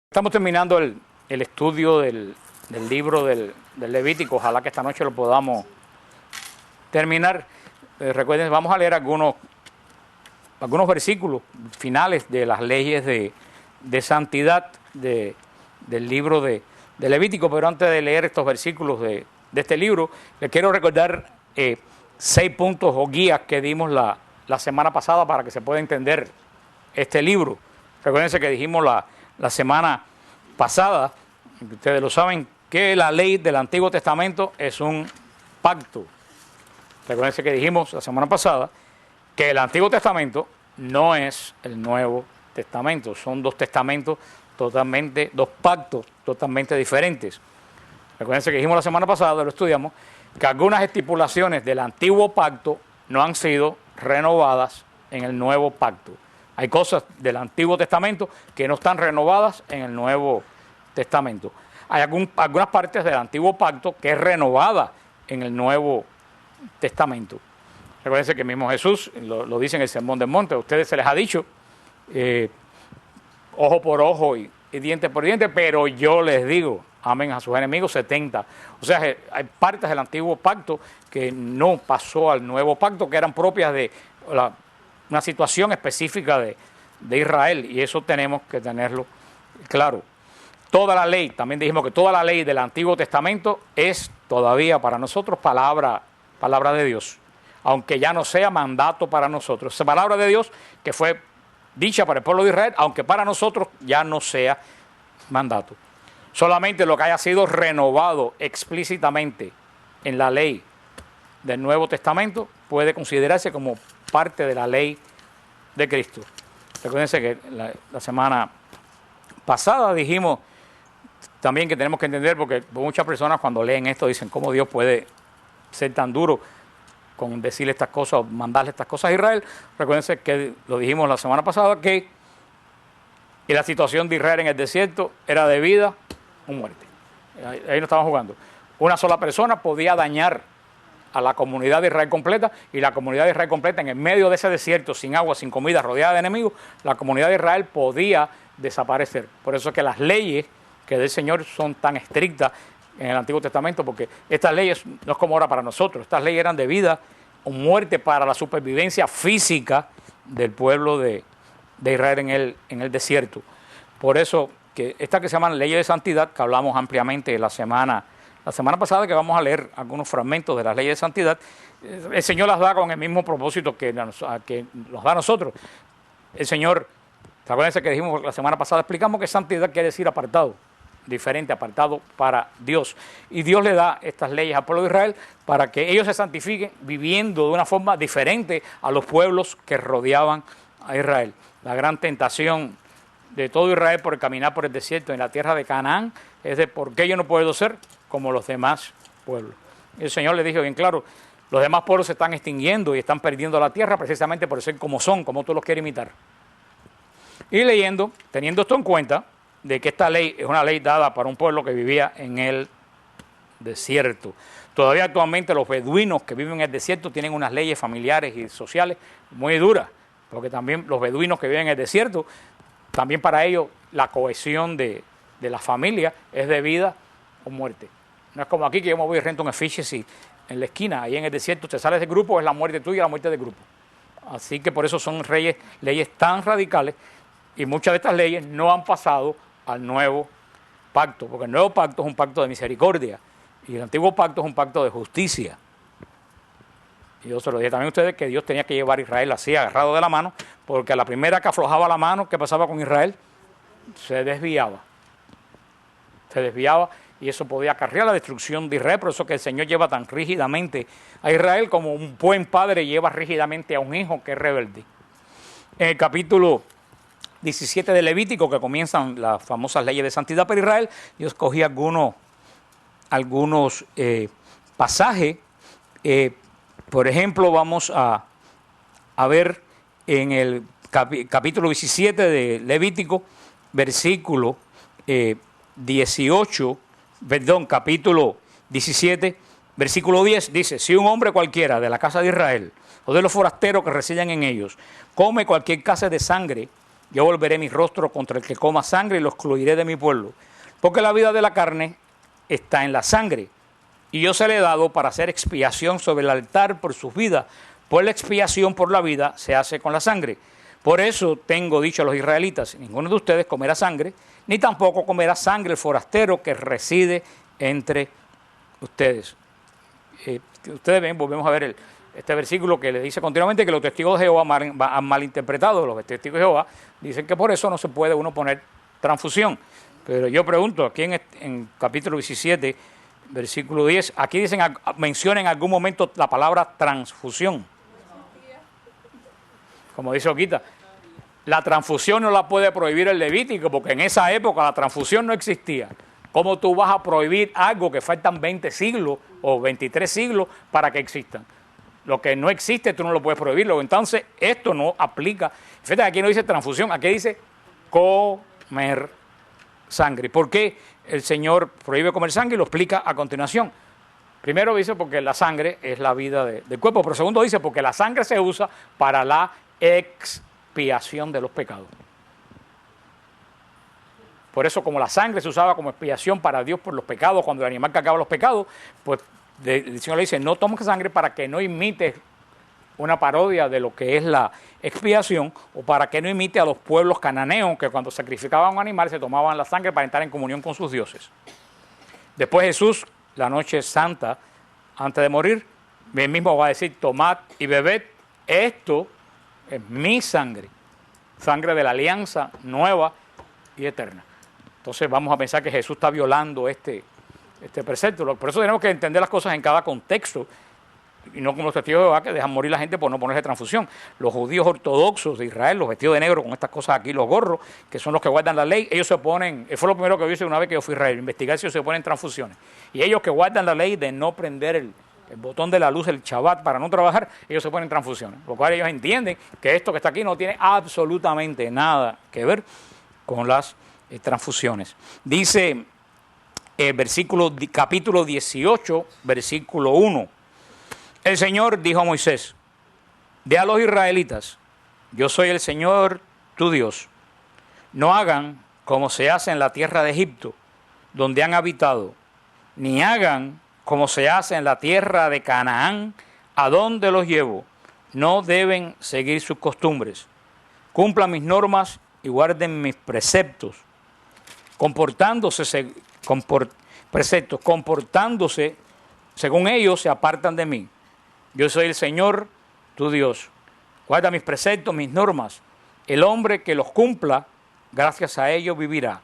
Estamos terminando el estudio del libro del Levítico. Ojalá que esta noche lo podamos terminar. Recuerden, vamos a leer algunos versículos finales de las leyes de santidad del libro de Levítico. Pero antes de leer estos versículos de este libro, les quiero recordar 6 puntos o guías que dimos la semana pasada para que se pueda entender este libro. Recuérdense que dijimos la semana pasada, ustedes lo saben, que la ley del Antiguo Testamento es un pacto. Recuérdense que dijimos la semana pasada que el Antiguo Testamento no es el Nuevo Testamento, son dos pactos totalmente diferentes. Recuérdense que dijimos la semana pasada, lo estudiamos, que algunas estipulaciones del Antiguo Pacto no han sido renovadas en el Nuevo Pacto. Hay cosas del Antiguo Testamento que no están renovadas en el Nuevo Testamento. Hay algunas partes del Antiguo Pacto que es renovada en el Nuevo Testamento. Recuerden que mismo Jesús lo dice en el Sermón del Monte. A ustedes se les ha dicho ojo por ojo y diente por diente, pero yo les digo, amen a sus enemigos 70. O sea, hay partes del Antiguo Pacto que no pasó al Nuevo Pacto, que eran propias de una situación específica de Israel, y eso tenemos que tenerlo claro. Toda la ley, también dijimos que toda la ley del Antiguo Testamento es todavía para nosotros palabra de Dios, aunque ya no sea mandato para nosotros. Esa palabra de Dios que fue dicha para el pueblo de Israel, aunque para nosotros ya no sea mandato. Solamente lo que haya sido renovado explícitamente en la ley del Nuevo Testamento puede considerarse como parte de la ley de Cristo. Recuérdense que la semana pasada dijimos también que tenemos que entender, porque muchas personas cuando leen esto dicen cómo Dios puede ser tan duro con decirle estas cosas, mandarle estas cosas a Israel. Recuérdense que lo dijimos la semana pasada, que la situación de Israel en el desierto era de vida o muerte. Ahí no estaban jugando. Una sola persona podía dañar a la comunidad de Israel completa, y la comunidad de Israel completa en el medio de ese desierto, sin agua, sin comida, rodeada de enemigos, la comunidad de Israel podía desaparecer. Por eso es que las leyes que del Señor son tan estrictas en el Antiguo Testamento, porque estas leyes no es como ahora para nosotros, estas leyes eran de vida o muerte para la supervivencia física del pueblo de Israel en el desierto. Por eso que estas que se llaman leyes de santidad, que hablamos ampliamente la semana pasada, que vamos a leer algunos fragmentos de las leyes de santidad, el Señor las da con el mismo propósito que nos da a nosotros. El Señor, acuérdense que dijimos la semana pasada, explicamos que santidad quiere decir apartado, diferente, apartado para Dios. Y Dios le da estas leyes al pueblo de Israel para que ellos se santifiquen viviendo de una forma diferente a los pueblos que rodeaban a Israel. La gran tentación de todo Israel por caminar por el desierto en la tierra de Canaán es de por qué yo no puedo ser como los demás pueblos. El Señor le dijo bien claro, los demás pueblos se están extinguiendo y están perdiendo la tierra precisamente por ser como son, como tú los quieres imitar. Y leyendo, teniendo esto en cuenta, de que esta ley es una ley dada para un pueblo que vivía en el desierto. Todavía actualmente los beduinos que viven en el desierto tienen unas leyes familiares y sociales muy duras, porque también los beduinos que viven en el desierto, también para ellos la cohesión de la familia es de vida o muerte. No es como aquí que yo me voy y rento un efficiency en la esquina, ahí en el desierto te sales del grupo, es la muerte tuya y la muerte del grupo. Así que por eso son leyes tan radicales, y muchas de estas leyes no han pasado al nuevo pacto, porque el nuevo pacto es un pacto de misericordia y el antiguo pacto es un pacto de justicia. Y yo se lo dije también a ustedes que Dios tenía que llevar a Israel así, agarrado de la mano, porque a la primera que aflojaba la mano, ¿qué pasaba con Israel? Se desviaba, y eso podía acarrear la destrucción de Israel. Por eso que el Señor lleva tan rígidamente a Israel como un buen padre lleva rígidamente a un hijo que es rebelde. En el capítulo 17 de Levítico, que comienzan las famosas leyes de santidad para Israel, yo escogí algunos pasajes. Por ejemplo, vamos a ver en el capítulo 17 de Levítico, capítulo 17, versículo 10, dice: si un hombre cualquiera de la casa de Israel o de los forasteros que residen en ellos come cualquier clase de sangre yo volveré mi rostro contra el que coma sangre y lo excluiré de mi pueblo. Porque la vida de la carne está en la sangre, y yo se le he dado para hacer expiación sobre el altar por sus vidas, pues la expiación por la vida se hace con la sangre. Por eso tengo dicho a los israelitas, ninguno de ustedes comerá sangre, ni tampoco comerá sangre el forastero que reside entre ustedes. Ustedes ven, volvemos a ver este versículo que le dice continuamente que los testigos de Jehová han malinterpretado. Los testigos de Jehová dicen que por eso no se puede uno poner transfusión. Pero yo pregunto, aquí en capítulo 17, versículo 10, aquí menciona en algún momento la palabra transfusión. Como dice Oquita, la transfusión no la puede prohibir el Levítico, porque en esa época la transfusión no existía. ¿Cómo tú vas a prohibir algo que faltan 20 siglos o 23 siglos para que existan? Lo que no existe tú no lo puedes prohibirlo. Entonces esto no aplica. Fíjate, aquí no dice transfusión, aquí dice comer sangre. ¿Por qué el Señor prohíbe comer sangre? Y lo explica a continuación. Primero dice porque la sangre es la vida del cuerpo, pero segundo dice porque la sangre se usa para la expiación de los pecados. Por eso, como la sangre se usaba como expiación para Dios por los pecados, cuando el animal cargaba los pecados, pues el Señor le dice, no tomes sangre para que no imites una parodia de lo que es la expiación, o para que no imite a los pueblos cananeos que cuando sacrificaban un animal se tomaban la sangre para entrar en comunión con sus dioses. Después Jesús, la noche santa, antes de morir, él mismo va a decir, tomad y bebed, esto es mi sangre, sangre de la alianza nueva y eterna. Entonces vamos a pensar que Jesús está violando este precepto. Por eso tenemos que entender las cosas en cada contexto, y no como los testigos de Jehová que dejan morir la gente por no ponerse transfusión. Los judíos ortodoxos de Israel, los vestidos de negro con estas cosas aquí, los gorros, que son los que guardan la ley, ellos se oponen, fue lo primero que yo hice una vez que yo fui a Israel, investigar si ellos se oponen transfusiones. Y ellos que guardan la ley de no prender el botón de la luz, el Shabbat, para no trabajar, ellos se ponen transfusiones. Lo cual ellos entienden que esto que está aquí no tiene absolutamente nada que ver con las transfusiones. Dice capítulo 18, versículo 1. El Señor dijo a Moisés, di a los israelitas, yo soy el Señor tu Dios. No hagan como se hace en la tierra de Egipto, donde han habitado, ni hagan como se hace en la tierra de Canaán, a donde los llevo. No deben seguir sus costumbres. Cumplan mis normas y guarden mis preceptos. Comportándose según ellos, se apartan de mí. Yo soy el Señor, tu Dios. Guarda mis preceptos, mis normas. El hombre que los cumpla, gracias a ellos vivirá.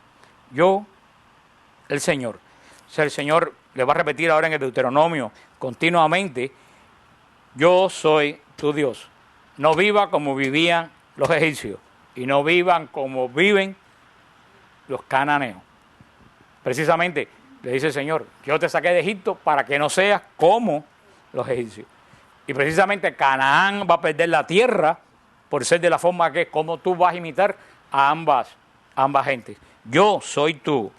Yo, el Señor. O sea, el Señor le va a repetir ahora en el Deuteronomio continuamente, yo soy tu Dios. No viva como vivían los egipcios y no vivan como viven los cananeos. Precisamente, le dice el Señor, yo te saqué de Egipto para que no seas como los egipcios. Y precisamente Canaán va a perder la tierra por ser de la forma que es, como tú vas a imitar a ambas gentes. Yo soy tu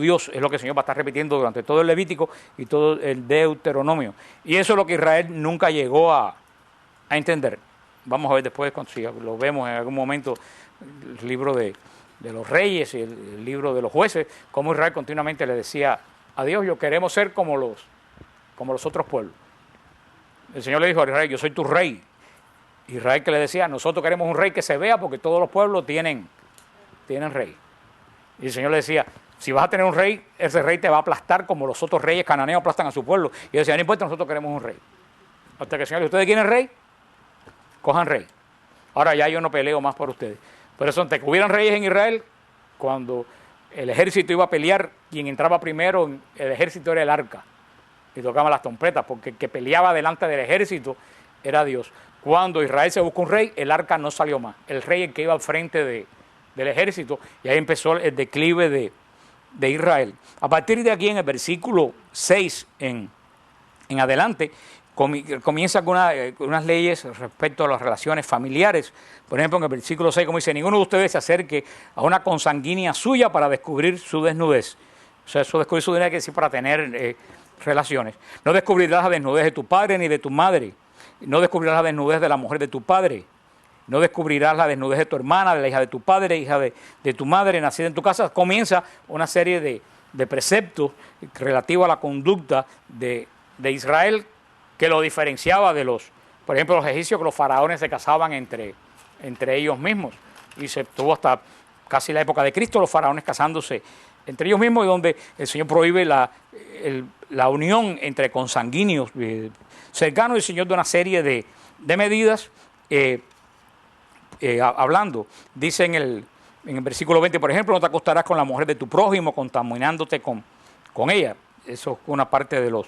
Dios, es lo que el Señor va a estar repitiendo durante todo el Levítico y todo el Deuteronomio. Y eso es lo que Israel nunca llegó a entender. Vamos a ver después, si lo vemos en algún momento, el libro de los reyes y el libro de los jueces, cómo Israel continuamente le decía a Dios, yo queremos ser como los otros pueblos. El Señor le dijo a Israel, yo soy tu rey. Israel que le decía, nosotros queremos un rey que se vea porque todos los pueblos tienen rey. Y el Señor le decía, si vas a tener un rey, ese rey te va a aplastar como los otros reyes cananeos aplastan a su pueblo. Y él decía, no importa, nosotros queremos un rey. Hasta que el Señor dice, ¿ustedes quieren rey? Cojan rey. Ahora ya yo no peleo más por ustedes. Por eso, antes que hubieran reyes en Israel, cuando el ejército iba a pelear, quien entraba primero en el ejército era el arca. Y tocaban las trompetas, porque el que peleaba delante del ejército era Dios. Cuando Israel se buscó un rey, el arca no salió más. El rey el que iba al frente del ejército, y ahí empezó el declive de Israel. A partir de aquí, en el versículo 6 en adelante, comienza con unas leyes respecto a las relaciones familiares. Por ejemplo, en el versículo 6, como dice, ninguno de ustedes se acerque a una consanguínea suya para descubrir su desnudez. O sea, eso descubrir su desnudez quiere decir para tener relaciones. No descubrirás la desnudez de tu padre ni de tu madre. No descubrirás la desnudez de la mujer de tu padre. no descubrirás la desnudez de tu hermana, de la hija de tu padre, hija de tu madre, nacida en tu casa. Comienza una serie de preceptos relativos a la conducta de Israel que lo diferenciaba de por ejemplo, los egipcios, que los faraones se casaban entre ellos mismos. Y se tuvo hasta casi la época de Cristo los faraones casándose entre ellos mismos, y donde el Señor prohíbe la unión entre consanguíneos cercanos. El Señor da una serie de medidas, hablando, dice en el versículo 20, por ejemplo, no te acostarás con la mujer de tu prójimo, contaminándote con ella. Eso es una parte de los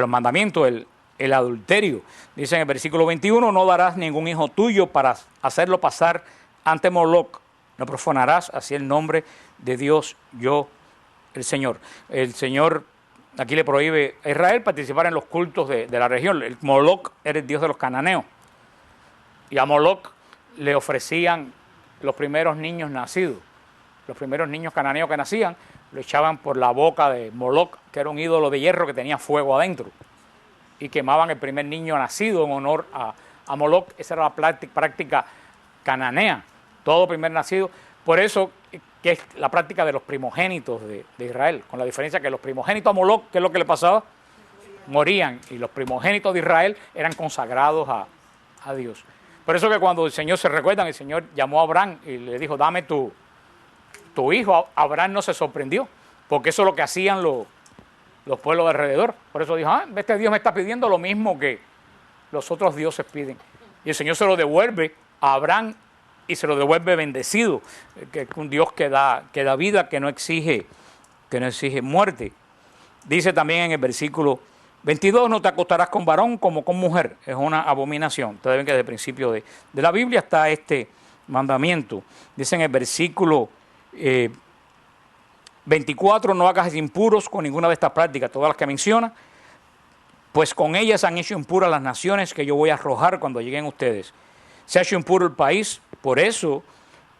mandamientos, el adulterio. Dice en el versículo 21, no darás ningún hijo tuyo para hacerlo pasar ante Moloc, no profanarás así el nombre de Dios, yo, el Señor. El Señor aquí le prohíbe a Israel participar en los cultos de la región. El Moloc era el dios de los cananeos, y a Moloc le ofrecían los primeros niños nacidos. Los primeros niños cananeos que nacían lo echaban por la boca de Moloc, que era un ídolo de hierro que tenía fuego adentro, y quemaban el primer niño nacido en honor a Moloc. Esa era la práctica cananea, todo primer nacido. Por eso que es la práctica de los primogénitos de Israel, con la diferencia que los primogénitos a Moloc, ¿qué es lo que le pasaba? Morían, y los primogénitos de Israel eran consagrados a Dios. Por eso que cuando el Señor, se recuerdan, el Señor llamó a Abraham y le dijo, dame tu hijo. Abraham no se sorprendió, porque eso es lo que hacían los pueblos de alrededor. Por eso dijo, este Dios me está pidiendo lo mismo que los otros dioses piden. Y el Señor se lo devuelve a Abraham, y se lo devuelve bendecido, que es un Dios que da vida, que no exige muerte. Dice también en el versículo 22, no te acostarás con varón como con mujer, es una abominación. Ustedes ven que desde el principio de la Biblia está este mandamiento. Dice en el versículo 24, no hagas impuros con ninguna de estas prácticas, todas las que menciona, pues con ellas han hecho impuras las naciones que yo voy a arrojar cuando lleguen ustedes. Se ha hecho impuro el país, por eso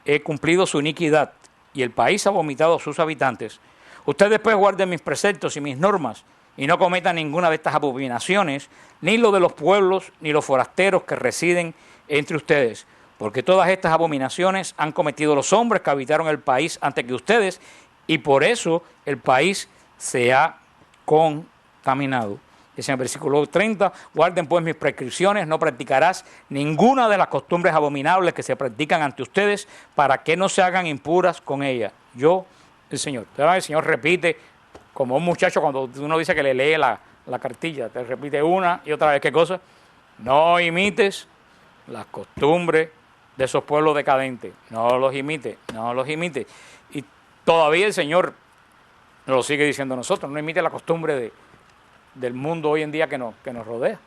he cumplido su iniquidad, y el país ha vomitado a sus habitantes. Ustedes pues guarden mis preceptos y mis normas, y no cometan ninguna de estas abominaciones, ni lo de los pueblos, ni los forasteros que residen entre ustedes, porque todas estas abominaciones han cometido los hombres que habitaron el país antes que ustedes, y por eso el país se ha contaminado. Dice en el versículo 30, guarden pues mis prescripciones, no practicarás ninguna de las costumbres abominables que se practican ante ustedes, para que no se hagan impuras con ellas. Yo, el Señor. El Señor repite, como un muchacho cuando uno dice que le lee la cartilla, te repite una y otra vez, ¿qué cosa? No imites las costumbres de esos pueblos decadentes. No los imites, no los imites. Y todavía el Señor nos lo sigue diciendo a nosotros, no imite la costumbre del mundo hoy en día que nos rodea.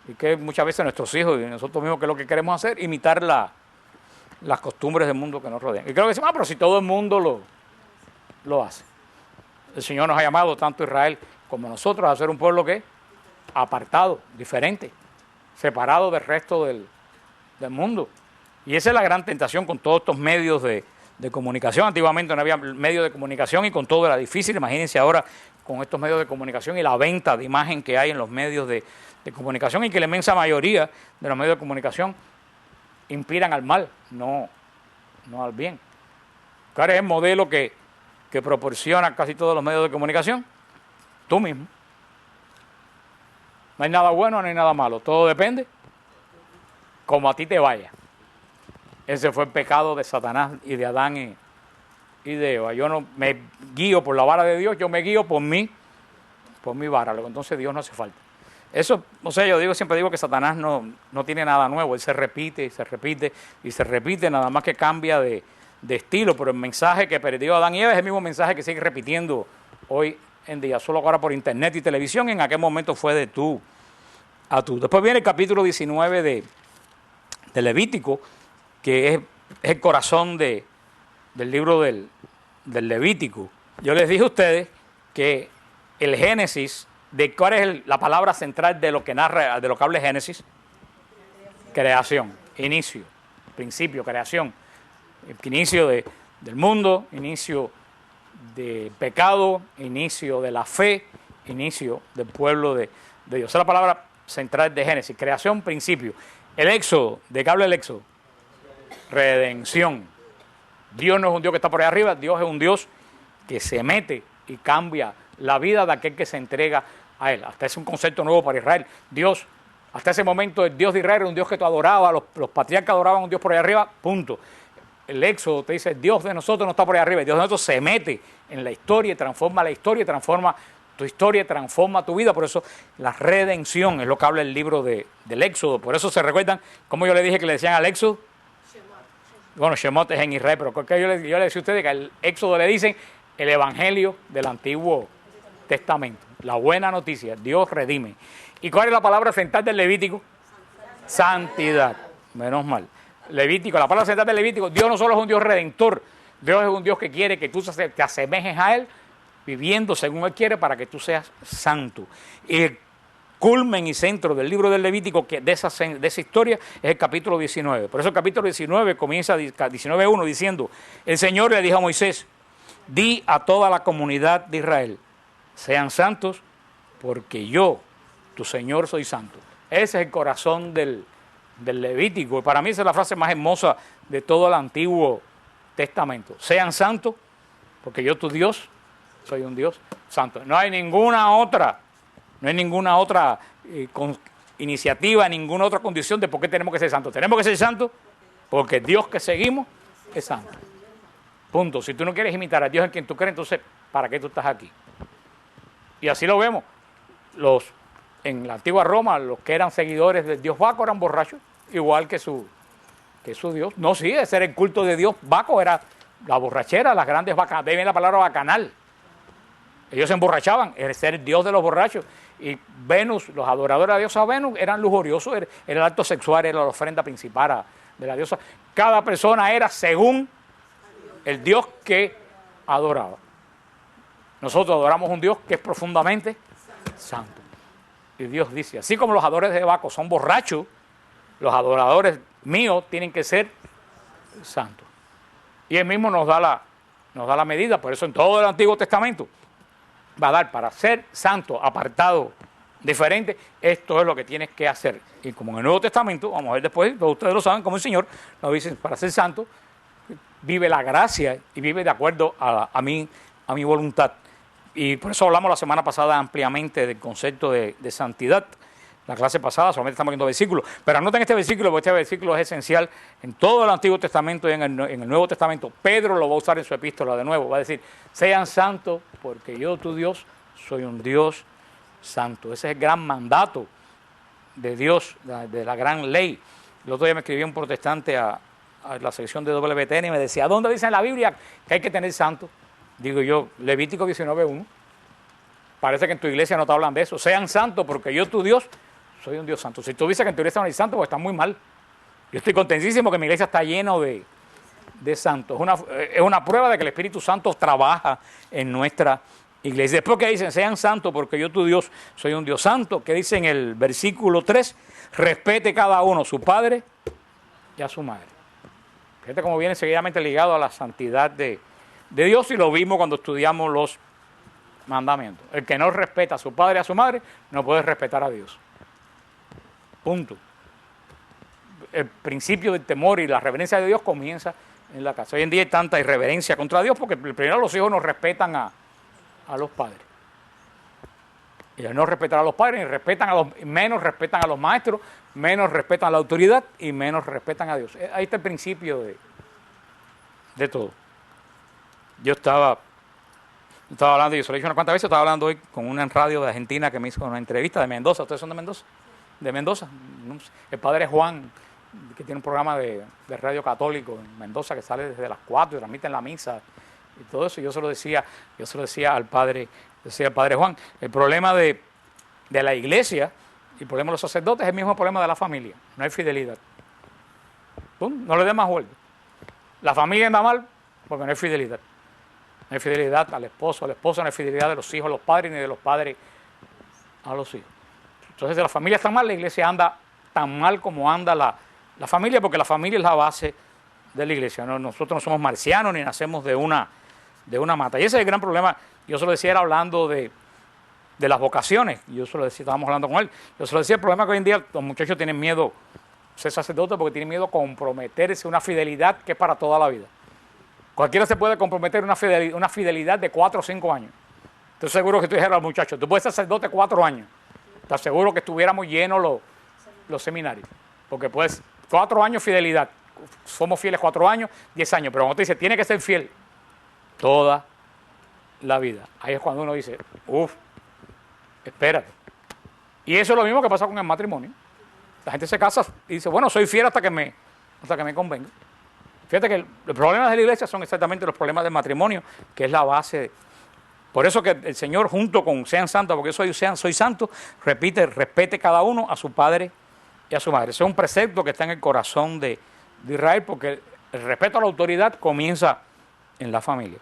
Y que muchas veces nuestros hijos y nosotros mismos, que es lo que queremos hacer, imitar las costumbres del mundo que nos rodean. Y creo que decimos, pero si todo el mundo lo hace. El Señor nos ha llamado, tanto Israel como nosotros, a ser un pueblo que apartado, diferente, separado del resto del mundo. Y esa es la gran tentación con todos estos medios de comunicación. Antiguamente no había medios de comunicación y con todo era difícil. Imagínense ahora con estos medios de comunicación y la venta de imagen que hay en los medios de comunicación, y que la inmensa mayoría de los medios de comunicación inspiran al mal, no al bien. ¿Cuál es el modelo que proporciona casi todos los medios de comunicación? Tú mismo. No hay nada bueno, no hay nada malo. Todo depende como a ti te vaya. Ese fue el pecado de Satanás y de Adán y de Eva. Yo no me guío por la vara de Dios, yo me guío por mi vara. Entonces Dios no hace falta. Eso, no sé, siempre digo que Satanás no tiene nada nuevo. Él se repite y se repite y se repite, nada más que cambia de estilo. Pero el mensaje que perdió Adán y Eva es el mismo mensaje que sigue repitiendo hoy en día. Solo ahora por internet y televisión. En aquel momento fue de tú a tú. Después viene el capítulo 19 de Levítico, que es el corazón del libro del Levítico. Yo les dije a ustedes que el Génesis, de cuál es la palabra central de lo que narra, de lo que habla el Génesis, creación, inicio, principio, creación, inicio del mundo, inicio del pecado, inicio de la fe, inicio del pueblo de Dios. Esa es la palabra central de Génesis, creación, principio. El Éxodo, ¿de qué habla el Éxodo? redención. Dios no es un Dios que está por ahí arriba, Dios es un Dios que se mete y cambia la vida de aquel que se entrega a Él. Hasta es un concepto nuevo para Israel. Dios, hasta ese momento, el Dios de Israel era un Dios que tú adorabas, los patriarcas adoraban a un Dios por ahí arriba, punto. El Éxodo te dice, el Dios de nosotros no está por ahí arriba, el Dios de nosotros se mete en la historia y transforma la historia, transforma tu historia, transforma tu vida. Por eso la redención es lo que habla el libro del Éxodo. Por eso se recuerdan, como yo le dije que le decían al Éxodo. Bueno, Shemot es en Israel, pero yo le decía a ustedes que al Éxodo le dicen el Evangelio del Antiguo Testamento. La buena noticia, Dios redime. ¿Y cuál es la palabra central del Levítico? Santidad. Menos mal. Levítico, la palabra central del Levítico, Dios no solo es un Dios redentor, Dios es un Dios que quiere que tú te asemejes a Él, viviendo según Él quiere para que tú seas santo. Y el culmen y centro del libro del Levítico, de esa historia, es el capítulo 19. Por eso el capítulo 19 comienza 19:1 diciendo, el Señor le dijo a Moisés, di a toda la comunidad de Israel, sean santos, porque yo, tu Señor, soy santo. Ese es el corazón del Levítico. Y para mí esa es la frase más hermosa de todo el Antiguo Testamento. Sean santos, porque yo, tu Dios, soy un Dios santo. No hay ninguna otra iniciativa, ninguna otra condición de por qué tenemos que ser santos. Tenemos que ser santos porque el Dios que seguimos es santo. Punto. Si tú no quieres imitar a Dios en quien tú crees, entonces, ¿para qué tú estás aquí? Y así lo vemos. En la antigua Roma, los que eran seguidores del dios Baco eran borrachos, igual que su Dios. No, sí, ese era el culto de Dios. Baco era la borrachera, las grandes vacas. De ahí viene la palabra bacanal. Ellos se emborrachaban, era ser el dios de los borrachos. Y Venus, los adoradores de la diosa Venus, eran lujuriosos, era el acto sexual, era la ofrenda principal de la diosa. Cada persona era según el Dios que adoraba. Nosotros adoramos un Dios que es profundamente santo. Y Dios dice, así como los adoradores de Baco son borrachos, los adoradores míos tienen que ser santos. Y Él mismo nos da la medida, por eso en todo el Antiguo Testamento va a dar para ser santo, apartado, diferente, esto es lo que tienes que hacer. Y como en el Nuevo Testamento, vamos a ver después, todos ustedes lo saben, como el Señor nos dice, para ser santo, vive la gracia y vive de acuerdo a mi voluntad. Y por eso hablamos la semana pasada ampliamente del concepto de santidad. La clase pasada solamente estamos viendo versículos. Pero anoten este versículo, porque este versículo es esencial en todo el Antiguo Testamento y en el Nuevo Testamento. Pedro lo va a usar en su epístola de nuevo. Va a decir, sean santos porque yo, tu Dios, soy un Dios santo. Ese es el gran mandato de Dios, de la gran ley. El otro día me escribió un protestante a la sección de WTN y me decía, ¿dónde dice en la Biblia que hay que tener santos? Digo yo, Levítico 19:1. Parece que en tu iglesia no te hablan de eso. Sean santos porque yo, tu Dios, soy un Dios santo. Si tú dices que en tu iglesia no hay santos, pues estás muy mal. Yo estoy contentísimo que mi iglesia está lleno de santos. Es una prueba de que el Espíritu Santo trabaja en nuestra iglesia. Después que dicen, sean santos porque yo, tu Dios, soy un Dios santo, que dice en el versículo 3, respete cada uno a su padre y a su madre. Fíjate cómo viene seguidamente ligado a la santidad de Dios, y lo vimos cuando estudiamos los mandamientos. El que no respeta a su padre y a su madre, no puede respetar a Dios. Punto. El principio del temor y la reverencia de Dios comienza en la casa. Hoy en día hay tanta irreverencia contra Dios porque primero los hijos no respetan a los padres. Y al no respetar a los padres, menos respetan a los maestros, menos respetan a la autoridad y menos respetan a Dios. Ahí está el principio de todo. Yo estaba hablando, y yo se lo he dicho unas cuantas veces, estaba hablando hoy con una en radio de Argentina que me hizo una entrevista de Mendoza. ¿Ustedes son de Mendoza? De Mendoza. El padre Juan, que tiene un programa de radio católico en Mendoza que sale desde las 4 y transmite la misa y todo eso. Yo se lo decía al padre Juan. El problema de la iglesia y el problema de los sacerdotes es el mismo problema de la familia. No hay fidelidad. No le dé más vuelta. La familia anda mal porque no hay fidelidad. No hay fidelidad al esposo, a la esposa, no hay fidelidad de los hijos a los padres, ni de los padres a los hijos. Entonces, si la familia está mal, la iglesia anda tan mal como anda la familia, porque la familia es la base de la iglesia. Nosotros no somos marcianos ni nacemos de una mata. Y ese es el gran problema. Yo se lo decía, era hablando de las vocaciones. Yo se lo decía, estábamos hablando con él. Yo se lo decía, el problema es que hoy en día los muchachos tienen miedo ser sacerdote porque tiene miedo a comprometerse una fidelidad que es para toda la vida. Cualquiera se puede comprometer una fidelidad de 4 o 5 años. Estoy seguro que tú dijeras al muchacho, tú puedes ser sacerdote 4 años. ¿Estás seguro que estuviéramos llenos los seminarios? Porque pues 4 años fidelidad. Somos fieles 4 años, 10 años. Pero cuando te dice, tiene que ser fiel toda la vida. Ahí es cuando uno dice, espérate. Y eso es lo mismo que pasa con el matrimonio. La gente se casa y dice, bueno, soy fiel hasta que me convenga. Fíjate que los problemas de la iglesia son exactamente los problemas del matrimonio, que es la base. Por eso que el Señor, junto con sean santos, porque soy santo, respete cada uno a su padre y a su madre. Ese es un precepto que está en el corazón de Israel, porque el respeto a la autoridad comienza en la familia.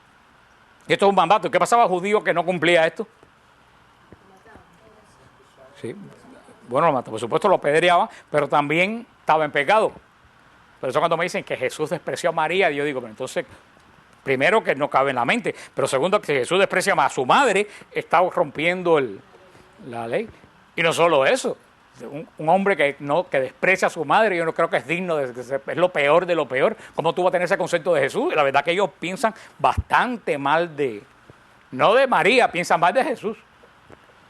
Y esto es un mandato. ¿Qué pasaba al judío que no cumplía esto? Sí. Bueno, por supuesto lo apedreaba, pero también estaba en pecado. Por eso cuando me dicen que Jesús despreció a María, yo digo, pero entonces, primero que no cabe en la mente, pero segundo que Jesús desprecia a su madre, está rompiendo la ley. Y no solo eso, un hombre que desprecia a su madre, yo no creo que es digno, es lo peor de lo peor. ¿Cómo tú vas a tener ese concepto de Jesús? La verdad que ellos piensan bastante mal no de María, piensan mal de Jesús.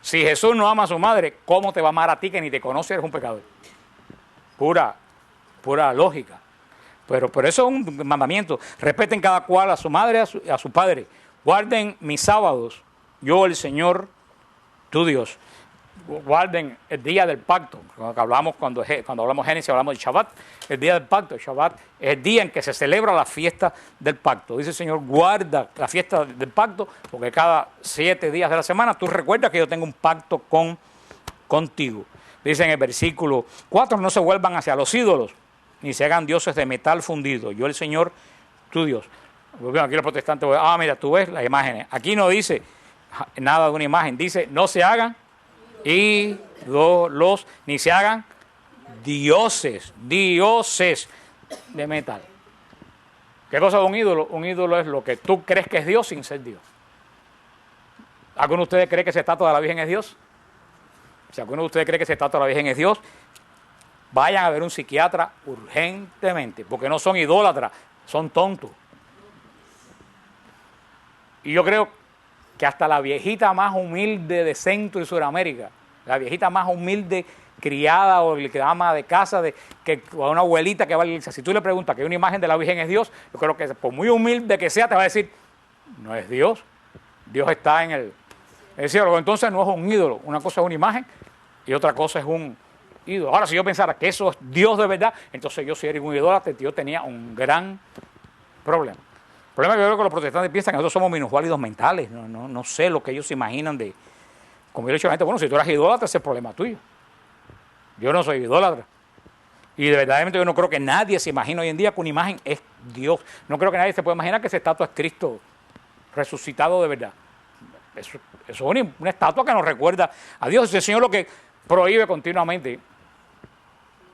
Si Jesús no ama a su madre, ¿cómo te va a amar a ti que ni te conoce, eres un pecador? Pura lógica. Pero por eso es un mandamiento. Respeten cada cual a su madre y a su padre. Guarden mis sábados, yo el Señor, tu Dios. Guarden el día del pacto. Cuando hablamos Génesis, hablamos de Shabbat. El día del pacto, el Shabbat, es el día en que se celebra la fiesta del pacto. Dice el Señor, guarda la fiesta del pacto, porque cada 7 días de la semana tú recuerdas que yo tengo un pacto contigo. Dice en el versículo 4, no se vuelvan hacia los ídolos, ni se hagan dioses de metal fundido. Yo el Señor, tu Dios. Bueno, aquí los protestantes, mira, tú ves las imágenes. Aquí no dice nada de una imagen, dice, no se hagan ídolos, ni se hagan dioses de metal. ¿Qué cosa es un ídolo? Un ídolo es lo que tú crees que es Dios sin ser Dios. ¿Alguno de ustedes cree que esa estatua de la Virgen es Dios? Si alguno de ustedes cree que esa estatua de la Virgen es Dios, vayan a ver un psiquiatra urgentemente, porque no son idólatras, son tontos. Y yo creo que hasta la viejita más humilde de Centro y Sudamérica, la viejita más humilde criada o que ama de casa, o una abuelita que va a la iglesia, si tú le preguntas que una imagen de la Virgen es Dios, yo creo que por muy humilde que sea, te va a decir, no es Dios, Dios está en el cielo. Entonces no es un ídolo, una cosa es una imagen y otra cosa es un ídolo. Ahora, si yo pensara que eso es Dios de verdad, entonces yo si era un idólatra, yo tenía un gran problema. El problema es que yo creo que los protestantes piensan que nosotros somos minusválidos mentales. No sé lo que ellos se imaginan de... Como yo le he dicho a la gente, bueno, si tú eres idólatra, ese es el problema tuyo. Yo no soy idólatra. Y de verdaderamente yo no creo que nadie se imagine hoy en día que una imagen es Dios. No creo que nadie se pueda imaginar que esa estatua es Cristo resucitado de verdad. Eso es una estatua que nos recuerda a Dios. El Señor lo que prohíbe continuamente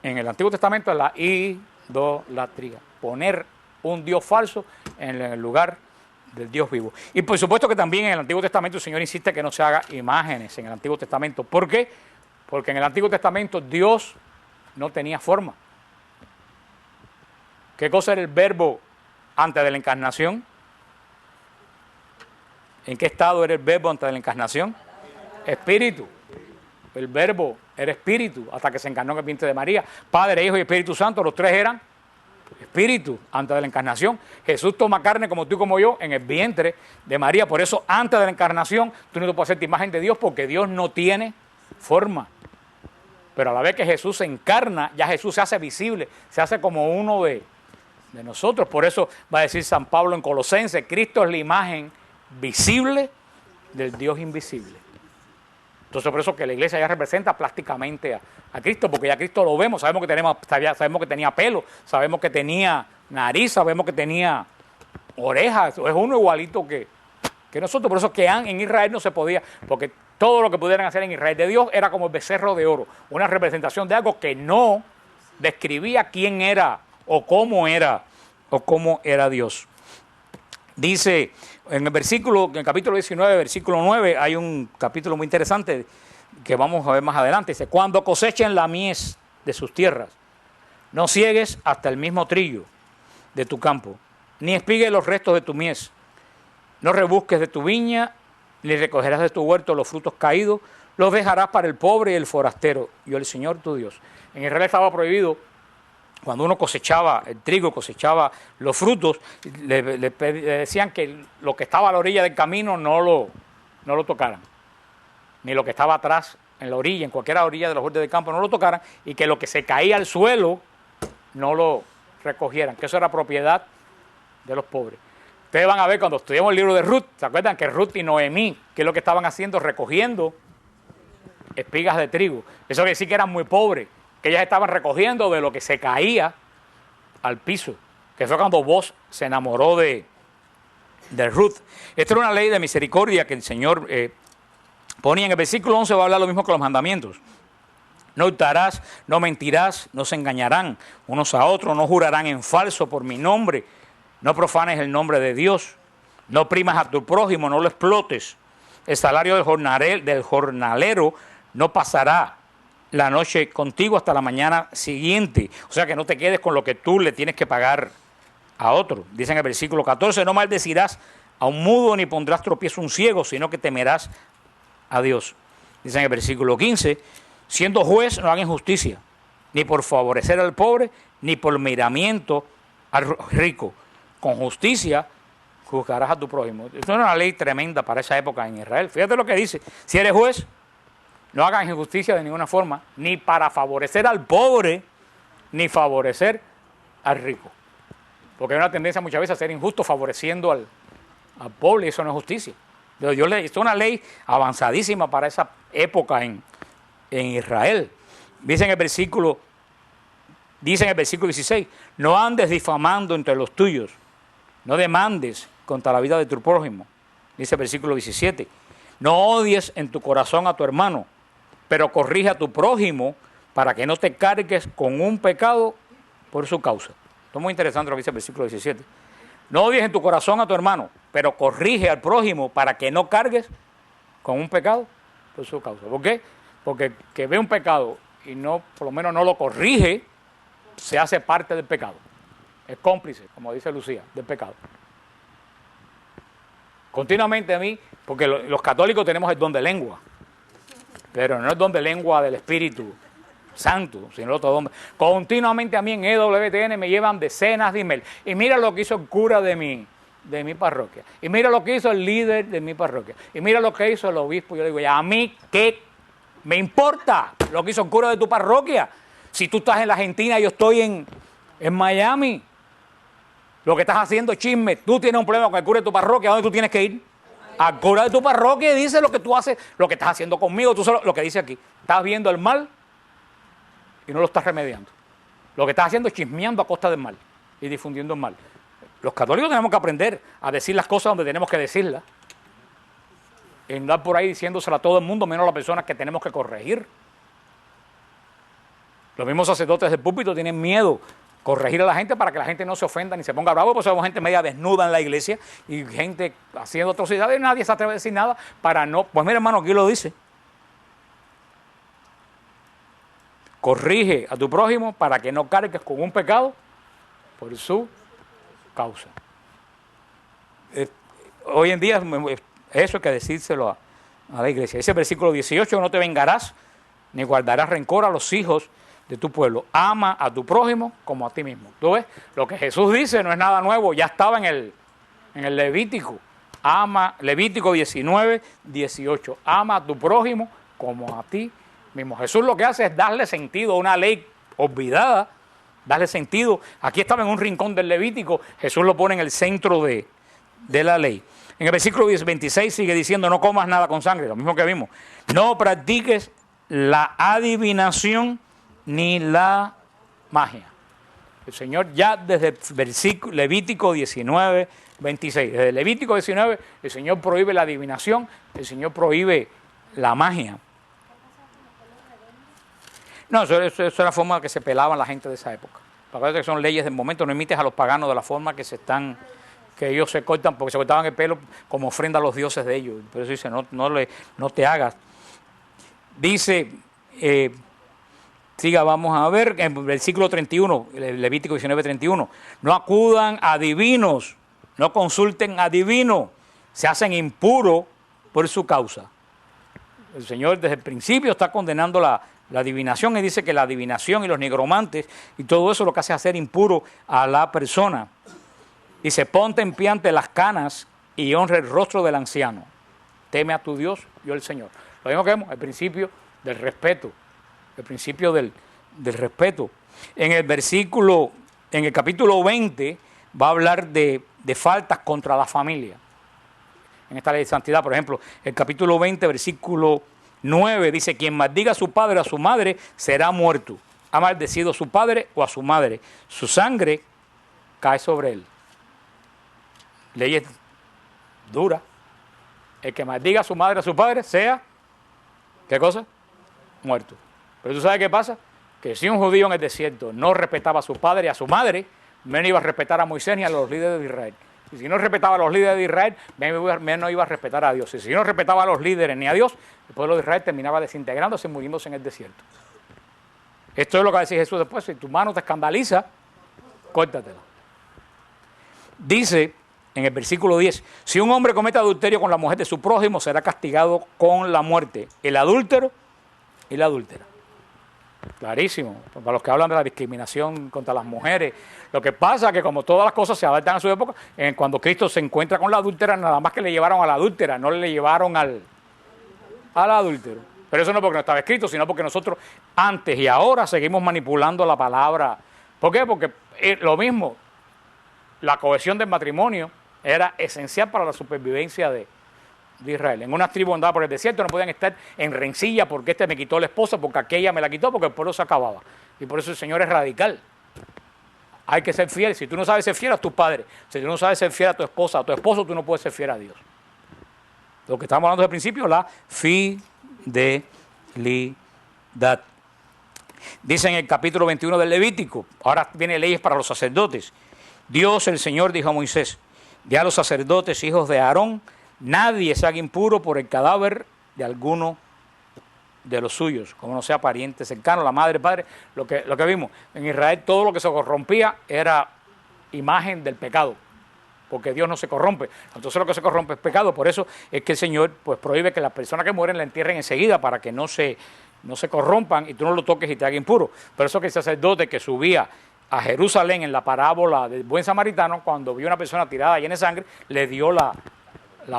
en el Antiguo Testamento es la idolatría. Poner un Dios falso en el lugar del Dios vivo. Y por supuesto que también en el Antiguo Testamento el Señor insiste que no se haga imágenes en el Antiguo Testamento. ¿Por qué? Porque en el Antiguo Testamento Dios no tenía forma. ¿Qué cosa era el verbo antes de la encarnación? ¿En qué estado era el verbo antes de la encarnación? Espíritu. El verbo era espíritu hasta que se encarnó en el vientre de María. Padre, Hijo y Espíritu Santo, los tres eran espíritu antes de la encarnación. Jesús toma carne como tú y como yo en el vientre de María. Por eso antes de la encarnación tú no te puedes hacerte imagen de Dios porque Dios no tiene forma. Pero a la vez que Jesús se encarna, ya Jesús se hace visible, se hace como uno de nosotros. Por eso va a decir San Pablo en Colosenses, Cristo es la imagen visible del Dios invisible. Entonces por eso que la iglesia ya representa plásticamente a Cristo, porque ya Cristo lo vemos, sabemos que tenía pelo, sabemos que tenía nariz, sabemos que tenía orejas, es uno igualito que nosotros. Por eso que en Israel no se podía, porque todo lo que pudieran hacer en Israel de Dios era como el becerro de oro, una representación de algo que no describía quién era o cómo era Dios. Dice en el capítulo 19, versículo 9, hay un capítulo muy interesante que vamos a ver más adelante. Dice, cuando cosechen la mies de sus tierras, No ciegues hasta el mismo trillo de tu campo, ni espigues los restos de tu mies. No rebusques de tu viña, ni recogerás de tu huerto los frutos caídos, los dejarás para el pobre y el forastero, yo el Señor tu Dios. En Israel estaba prohibido, cuando uno cosechaba el trigo, cosechaba los frutos, le decían que lo que estaba a la orilla del camino no lo tocaran, ni lo que estaba atrás en la orilla, en cualquier orilla de los bordes del campo, no lo tocaran, y que lo que se caía al suelo no lo recogieran, que eso era propiedad de los pobres. Ustedes van a ver cuando estudiamos el libro de Ruth, ¿se acuerdan que Ruth y Noemí, qué es lo que estaban haciendo? Recogiendo espigas de trigo. Eso quiere decir que eran muy pobres, que ellas estaban recogiendo de lo que se caía al piso, que fue cuando Boaz se enamoró de Ruth. Esta era una ley de misericordia que el Señor ponía. En el versículo 11 va a hablar lo mismo que los mandamientos. No hurtarás, no mentirás, no se engañarán unos a otros, no jurarán en falso por mi nombre, no profanes el nombre de Dios, no primas a tu prójimo, no lo explotes. El salario del jornalero no pasará la noche contigo hasta la mañana siguiente. O sea, que no te quedes con lo que tú le tienes que pagar a otro. Dice en el versículo 14, no maldecirás a un mudo ni pondrás tropiezo a un ciego, sino que temerás a Dios. Dice en el versículo 15, siendo juez no hagan injusticia, ni por favorecer al pobre, ni por miramiento al rico. Con justicia juzgarás a tu prójimo. Esto era una ley tremenda para esa época en Israel. Fíjate lo que dice, si eres juez, no hagas injusticia de ninguna forma, ni para favorecer al pobre, ni favorecer al rico. Porque hay una tendencia muchas veces a ser injusto favoreciendo al pobre, y eso no es justicia. Esto es una ley avanzadísima para esa época en Israel. Dice en el versículo 16, no andes difamando entre los tuyos, no demandes contra la vida de tu prójimo. Dice el versículo 17, no odies en tu corazón a tu hermano, pero corrige a tu prójimo para que no te cargues con un pecado por su causa. Esto es muy interesante lo que dice el versículo 17. No odies en tu corazón a tu hermano, pero corrige al prójimo para que no cargues con un pecado por su causa. ¿Por qué? Porque que ve un pecado y no, por lo menos no lo corrige, se hace parte del pecado. Es cómplice, como dice Lucía, del pecado. Continuamente a mí, porque los católicos tenemos el don de lengua, pero no el don de lengua del Espíritu Santo, sino el otro don. Continuamente a mí en EWTN me llevan decenas de emails. Y mira lo que hizo el cura de mi parroquia. Y mira lo que hizo el líder de mi parroquia. Y mira lo que hizo el obispo. Yo le digo, a mí, ¿qué me importa lo que hizo el cura de tu parroquia? Si tú estás en la Argentina, yo estoy en Miami. Lo que estás haciendo es chisme. Tú tienes un problema con el cura de tu parroquia, ¿a dónde tú tienes que ir? Al cura de tu parroquia y dice lo que tú haces, lo que estás haciendo conmigo. Tú sabes lo que dice aquí. Estás viendo el mal y no lo estás remediando. Lo que estás haciendo es chismeando a costa del mal y difundiendo el mal. Los católicos tenemos que aprender a decir las cosas donde tenemos que decirlas. Y andar por ahí diciéndosela a todo el mundo, menos a las personas que tenemos que corregir. Los mismos sacerdotes del púlpito tienen miedo corregir a la gente para que la gente no se ofenda ni se ponga bravo, pues somos gente media desnuda en la iglesia y gente haciendo atrocidades, nadie se atreve a decir nada para no. Pues mira, hermano, aquí lo dice. Corrige a tu prójimo para que no cargues con un pecado por su causa. Hoy en día eso hay que decírselo a la iglesia. Ese versículo 18, no te vengarás ni guardarás rencor a los hijos de tu pueblo. Ama a tu prójimo como a ti mismo. ¿Tú ves? Lo que Jesús dice no es nada nuevo, ya estaba en el Levítico. Levítico 19, 18. Ama a tu prójimo como a ti mismo. Jesús lo que hace es darle sentido a una ley olvidada, darle sentido. Aquí estaba en un rincón del Levítico, Jesús lo pone en el centro de la ley. En el versículo 26 sigue diciendo, no comas nada con sangre, lo mismo que vimos. No practiques la adivinación ni la magia. El Señor ya desde el Levítico 19, 26, desde el Levítico 19, el Señor prohíbe la adivinación, el Señor prohíbe la magia. No, eso es la forma que se pelaban la gente de esa época. Para que son leyes del momento, no imites a los paganos de la forma que ellos se cortan, porque se cortaban el pelo como ofrenda a los dioses de ellos. Por eso dice, no te hagas. Dice, Siga, vamos a ver, en el versículo 31, Levítico 19:31. No acudan a divinos, no consulten a divinos, se hacen impuros por su causa. El Señor desde el principio está condenando la adivinación y dice que la adivinación y los nigromantes y todo eso lo que hace es hacer impuro a la persona. Dice, ponte en pie ante las canas y honra el rostro del anciano. Teme a tu Dios, yo el Señor. Lo mismo que vemos, el principio del respeto. El principio del respeto. En el capítulo 20 va a hablar de faltas contra la familia. En esta ley de santidad, por ejemplo, el capítulo 20, versículo 9, dice, quien maldiga a su padre o a su madre será muerto. Ha maldecido a su padre o a su madre. Su sangre cae sobre él. Leyes duras. El que maldiga a su madre o a su padre sea, ¿qué cosa? Muerto. Pero ¿tú sabes qué pasa? Que si un judío en el desierto no respetaba a su padre y a su madre, menos iba a respetar a Moisés ni a los líderes de Israel. Y si no respetaba a los líderes de Israel, menos iba a respetar a Dios. Y si no respetaba a los líderes ni a Dios, el pueblo de Israel terminaba desintegrándose y muriéndose en el desierto. Esto es lo que va a decir Jesús después. Si tu mano te escandaliza, córtatela. Dice en el versículo 10, si un hombre comete adulterio con la mujer de su prójimo, será castigado con la muerte. El adúltero y la adúltera. Clarísimo, para los que hablan de la discriminación contra las mujeres. Lo que pasa es que como todas las cosas se adaptan a su época, cuando Cristo se encuentra con la adúltera, nada más que le llevaron a la adúltera, no le llevaron al adúltero. Pero eso no porque no estaba escrito, sino porque nosotros antes y ahora seguimos manipulando la palabra. ¿Por qué? Porque lo mismo, la cohesión del matrimonio era esencial para la supervivencia de Israel. En una tribu andaba por el desierto, no podían estar en rencilla porque este me quitó la esposa, porque aquella me la quitó, porque el pueblo se acababa. Y por eso el Señor es radical. Hay que ser fiel. Si tú no sabes ser fiel a tus padres, si tú no sabes ser fiel a tu esposa, a tu esposo, tú no puedes ser fiel a Dios. Lo que estamos hablando desde el principio, la fidelidad. Dice en el capítulo 21 del Levítico, ahora viene leyes para los sacerdotes. Dios, el Señor, dijo a Moisés, di a los sacerdotes, hijos de Aarón, nadie se haga impuro por el cadáver de alguno de los suyos, como no sea pariente cercano, la madre, el padre. Lo que vimos en Israel, todo lo que se corrompía era imagen del pecado, porque Dios no se corrompe. Entonces lo que se corrompe es pecado. Por eso es que el Señor pues prohíbe que las personas que mueren la entierren enseguida para que no se corrompan y tú no lo toques y te haga impuro. Por eso que el sacerdote que subía a Jerusalén en la parábola del buen samaritano, cuando vio una persona tirada llena de sangre, le dio la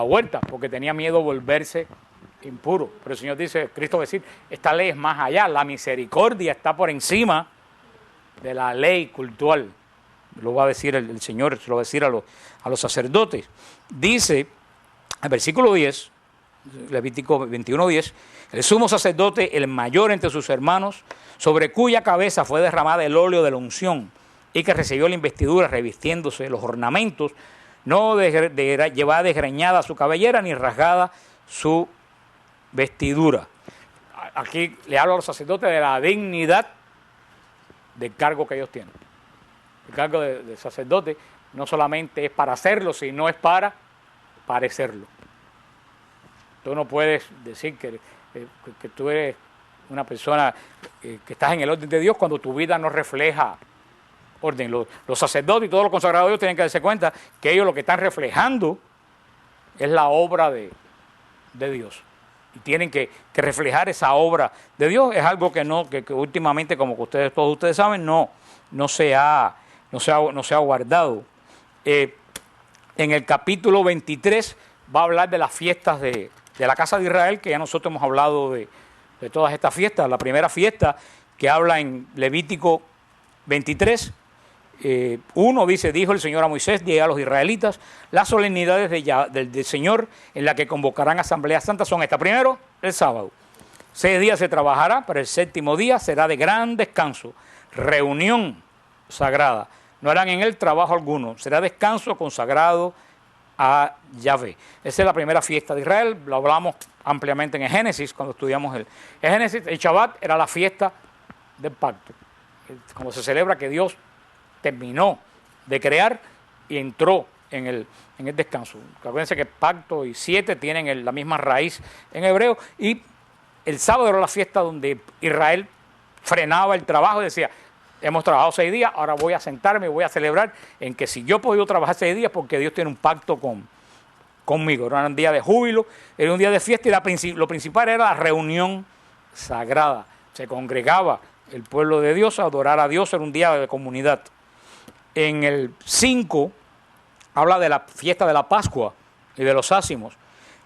vuelta, porque tenía miedo de volverse impuro. Pero el Señor dice, Cristo va a decir, esta ley es más allá, la misericordia está por encima de la ley cultural. Lo va a decir el Señor, se lo va a decir a los sacerdotes. Dice, el versículo 10, Levítico 21:10, el sumo sacerdote, el mayor entre sus hermanos, sobre cuya cabeza fue derramada el óleo de la unción y que recibió la investidura revistiéndose los ornamentos, no llevaba desgreñada su cabellera ni rasgada su vestidura. Aquí le hablo a los sacerdotes de la dignidad del cargo que ellos tienen. El cargo de sacerdote no solamente es para hacerlo, sino es para parecerlo. Tú no puedes decir que tú eres una persona que estás en el orden de Dios cuando tu vida no refleja orden. Los sacerdotes y todos los consagrados de Dios tienen que darse cuenta que ellos lo que están reflejando es la obra de Dios. Y tienen que reflejar esa obra de Dios. Es algo que últimamente, como que todos ustedes saben, no se ha guardado. En el capítulo 23 va a hablar de las fiestas de la casa de Israel, que ya nosotros hemos hablado de todas estas fiestas. La primera fiesta que habla en Levítico 23, 1 dice, dijo el Señor a Moisés, di a los israelitas, las solemnidades del Señor en la que convocarán asambleas santas son estas. Primero, el sábado. 6 días se trabajará, pero el séptimo día será de gran descanso, reunión sagrada. No harán en él trabajo alguno, será descanso consagrado a Yahvé. Esa es la primera fiesta de Israel, lo hablamos ampliamente en el Génesis, cuando estudiamos el Génesis. El Shabbat era la fiesta del pacto, como se celebra que Dios terminó de crear y entró en el descanso. Acuérdense que pacto y 7 tienen la misma raíz en hebreo, y el sábado era la fiesta donde Israel frenaba el trabajo y decía, hemos trabajado 6 días, ahora voy a sentarme y voy a celebrar en que si yo he podido trabajar 6 días porque Dios tiene un pacto conmigo. Era un día de júbilo, era un día de fiesta y lo principal era la reunión sagrada. Se congregaba el pueblo de Dios a adorar a Dios, era un día de comunidad. En el 5 habla de la fiesta de la Pascua y de los ácimos.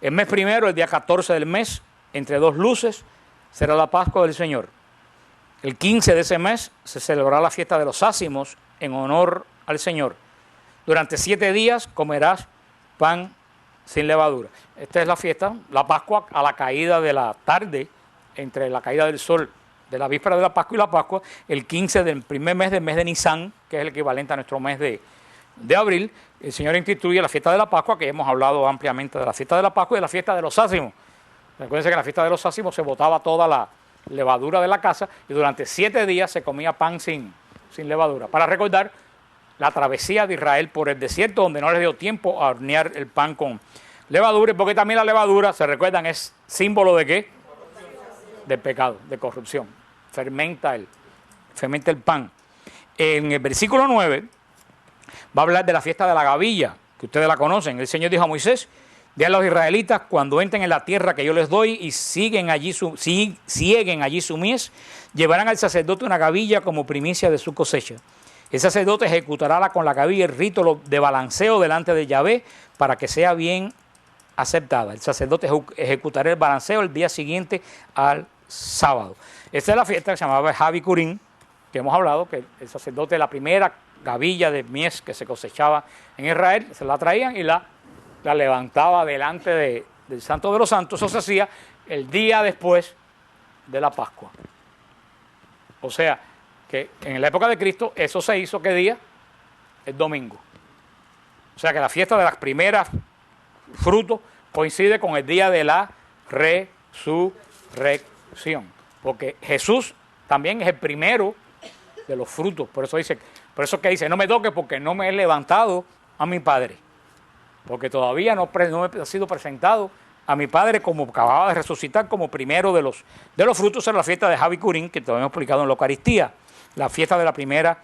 El mes primero, el día 14 del mes, entre 2 luces, será la Pascua del Señor. El 15 de ese mes se celebrará la fiesta de los ácimos en honor al Señor. Durante 7 días comerás pan sin levadura. Esta es la fiesta, la Pascua, a la caída de la tarde, entre la caída del sol de la víspera de la Pascua y la Pascua, el 15 del primer mes del mes de Nisan, que es el equivalente a nuestro mes de abril, el Señor instituye la fiesta de la Pascua, que hemos hablado ampliamente de la fiesta de la Pascua y de la fiesta de los ácimos. Recuerden que en la fiesta de los ácimos se botaba toda la levadura de la casa y durante 7 días se comía pan sin levadura, para recordar la travesía de Israel por el desierto, donde no les dio tiempo a hornear el pan con levadura, porque también la levadura, se recuerdan, es símbolo de ¿qué? De pecado, de corrupción. Fermenta el pan. En el versículo 9 va a hablar de la fiesta de la gavilla, que ustedes la conocen. El Señor dijo a Moisés, di a los israelitas, cuando entren en la tierra que yo les doy y sieguen allí su mies, llevarán al sacerdote una gavilla como primicia de su cosecha. El sacerdote ejecutará con la gavilla el rito de balanceo delante de Yahvé para que sea bien aceptada. El sacerdote ejecutará el balanceo el día siguiente al sábado. Esta es la fiesta que se llamaba Javi Curín, que hemos hablado, que el sacerdote, la primera gavilla de mies que se cosechaba en Israel, se la traían y la levantaba delante del Santo de los Santos. Eso se hacía el día después de la Pascua. O sea, que en la época de Cristo eso se hizo, ¿qué día? El domingo. O sea que la fiesta de las primeras frutos coincide con el día de la resurrección. Porque Jesús también es el primero de los frutos. Por eso que dice, no me toques porque no me he levantado a mi Padre. Porque todavía no me ha sido presentado a mi Padre como acababa de resucitar como primero de los frutos. En la fiesta de Javi Curín, que todavía hemos explicado en la Eucaristía, la fiesta de la primera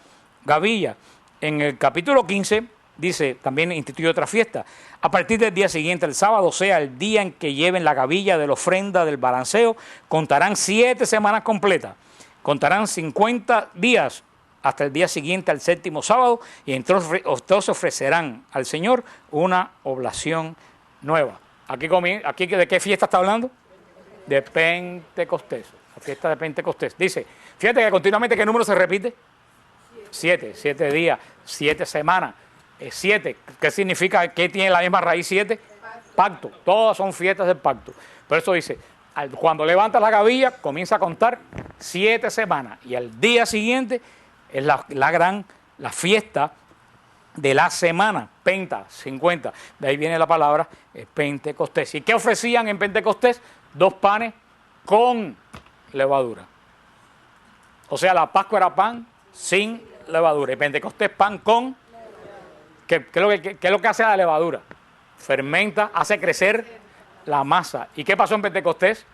gavilla. En el capítulo 15 dice, también instituye otra fiesta. A partir del día siguiente, el sábado, sea el día en que lleven la gavilla de la ofrenda del balanceo, contarán 7 semanas completas. Contarán 50 días hasta el día siguiente, al 7º sábado, y entonces ofrecerán al Señor una oblación nueva. Aquí ¿de qué fiesta está hablando? De Pentecostés, la fiesta de Pentecostés. Dice, fíjate que continuamente, ¿qué número se repite? 7 días, 7 semanas, 7. ¿Qué significa? ¿Qué tiene la misma raíz 7? Pacto. Todas son fiestas del pacto. Por eso dice, cuando levanta la gavilla, comienza a contar 7 semanas, y al día siguiente es la fiesta de la semana, Penta, 50. De ahí viene la palabra Pentecostés. ¿Y qué ofrecían en Pentecostés? 2 panes con levadura. O sea, la Pascua era pan sin levadura. Y Pentecostés, pan con... ¿Qué es lo que hace la levadura? Fermenta, hace crecer la masa. ¿Y qué pasó en Pentecostés?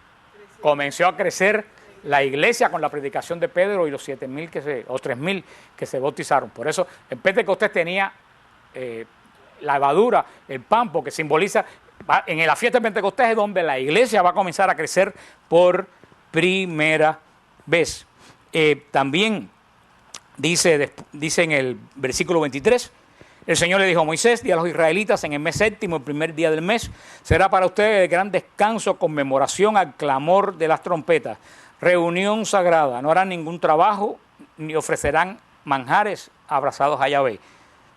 Comenzó a crecer la iglesia con la predicación de Pedro y los 7.000 o 3.000 que se bautizaron. Por eso en Pentecostés tenía la levadura, el pan, porque simboliza, en la fiesta de Pentecostés es donde la iglesia va a comenzar a crecer por primera vez. También dice en el versículo 23, el Señor le dijo a Moisés, di a los israelitas, en el mes 7º, el primer día del mes, será para ustedes el gran descanso, conmemoración al clamor de las trompetas, reunión sagrada, no harán ningún trabajo, ni ofrecerán manjares abrazados a Yahvé.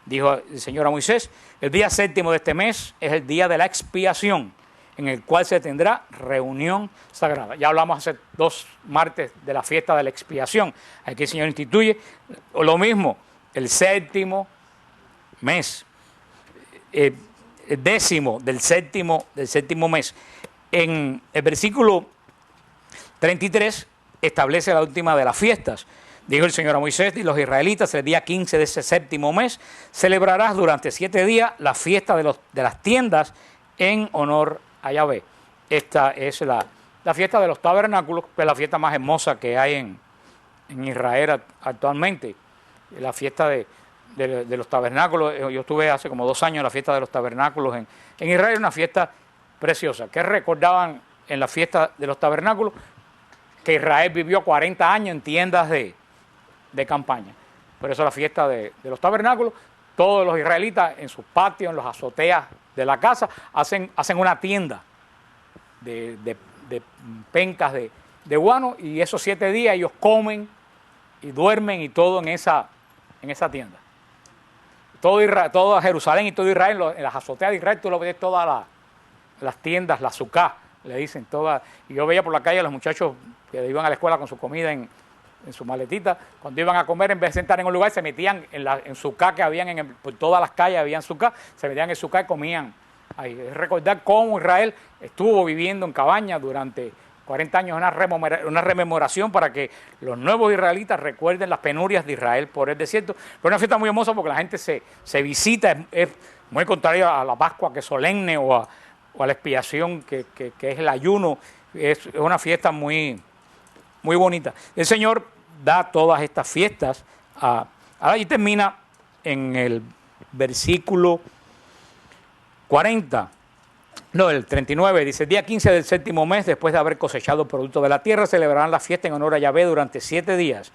Dijo el Señor a Moisés, el día 7º de este mes es el día de la expiación, en el cual se tendrá reunión sagrada. Ya hablamos hace 2 martes de la fiesta de la expiación. Aquí el Señor instituye lo mismo, el 7º mes, el 10º del séptimo mes. En el versículo 33 establece la última de las fiestas. Dijo el Señor a Moisés y los israelitas, el día 15 de ese 7º mes, celebrarás durante 7 días la fiesta de las tiendas en honor a Yahvé. Esta es la fiesta de los tabernáculos, que es la fiesta más hermosa que hay en Israel actualmente, la fiesta de los tabernáculos. Yo estuve hace como 2 años en la fiesta de los tabernáculos en Israel, una fiesta preciosa. ¿Qué recordaban en la fiesta de los tabernáculos? Que Israel vivió 40 años en tiendas de campaña. Por eso la fiesta de los tabernáculos, todos los israelitas en sus patios, en las azoteas de la casa, hacen una tienda de pencas de guano, y esos 7 días ellos comen y duermen y todo en esa tienda. Todo Jerusalén y todo Israel, en las azoteas de Israel tú lo ves, todas las tiendas, la sucá, le dicen todas. Y yo veía por la calle a los muchachos que iban a la escuela con su comida en su maletita, cuando iban a comer, en vez de sentar en un lugar, se metían en sucá que habían por todas las calles, habían sucá, se metían en sucá y comían ahí. Es recordar cómo Israel estuvo viviendo en cabañas durante 40 años, una rememoración para que los nuevos israelitas recuerden las penurias de Israel por el desierto. Pero una fiesta muy hermosa porque la gente se visita, es muy contrario a la Pascua, que es solemne, o a la expiación, que es el ayuno. Es una fiesta muy, muy bonita. El Señor da todas estas fiestas. Ahora y termina en el versículo 40. No, el 39, dice: día 15 del 7º mes, después de haber cosechado el producto de la tierra, celebrarán la fiesta en honor a Yahvé durante 7 días.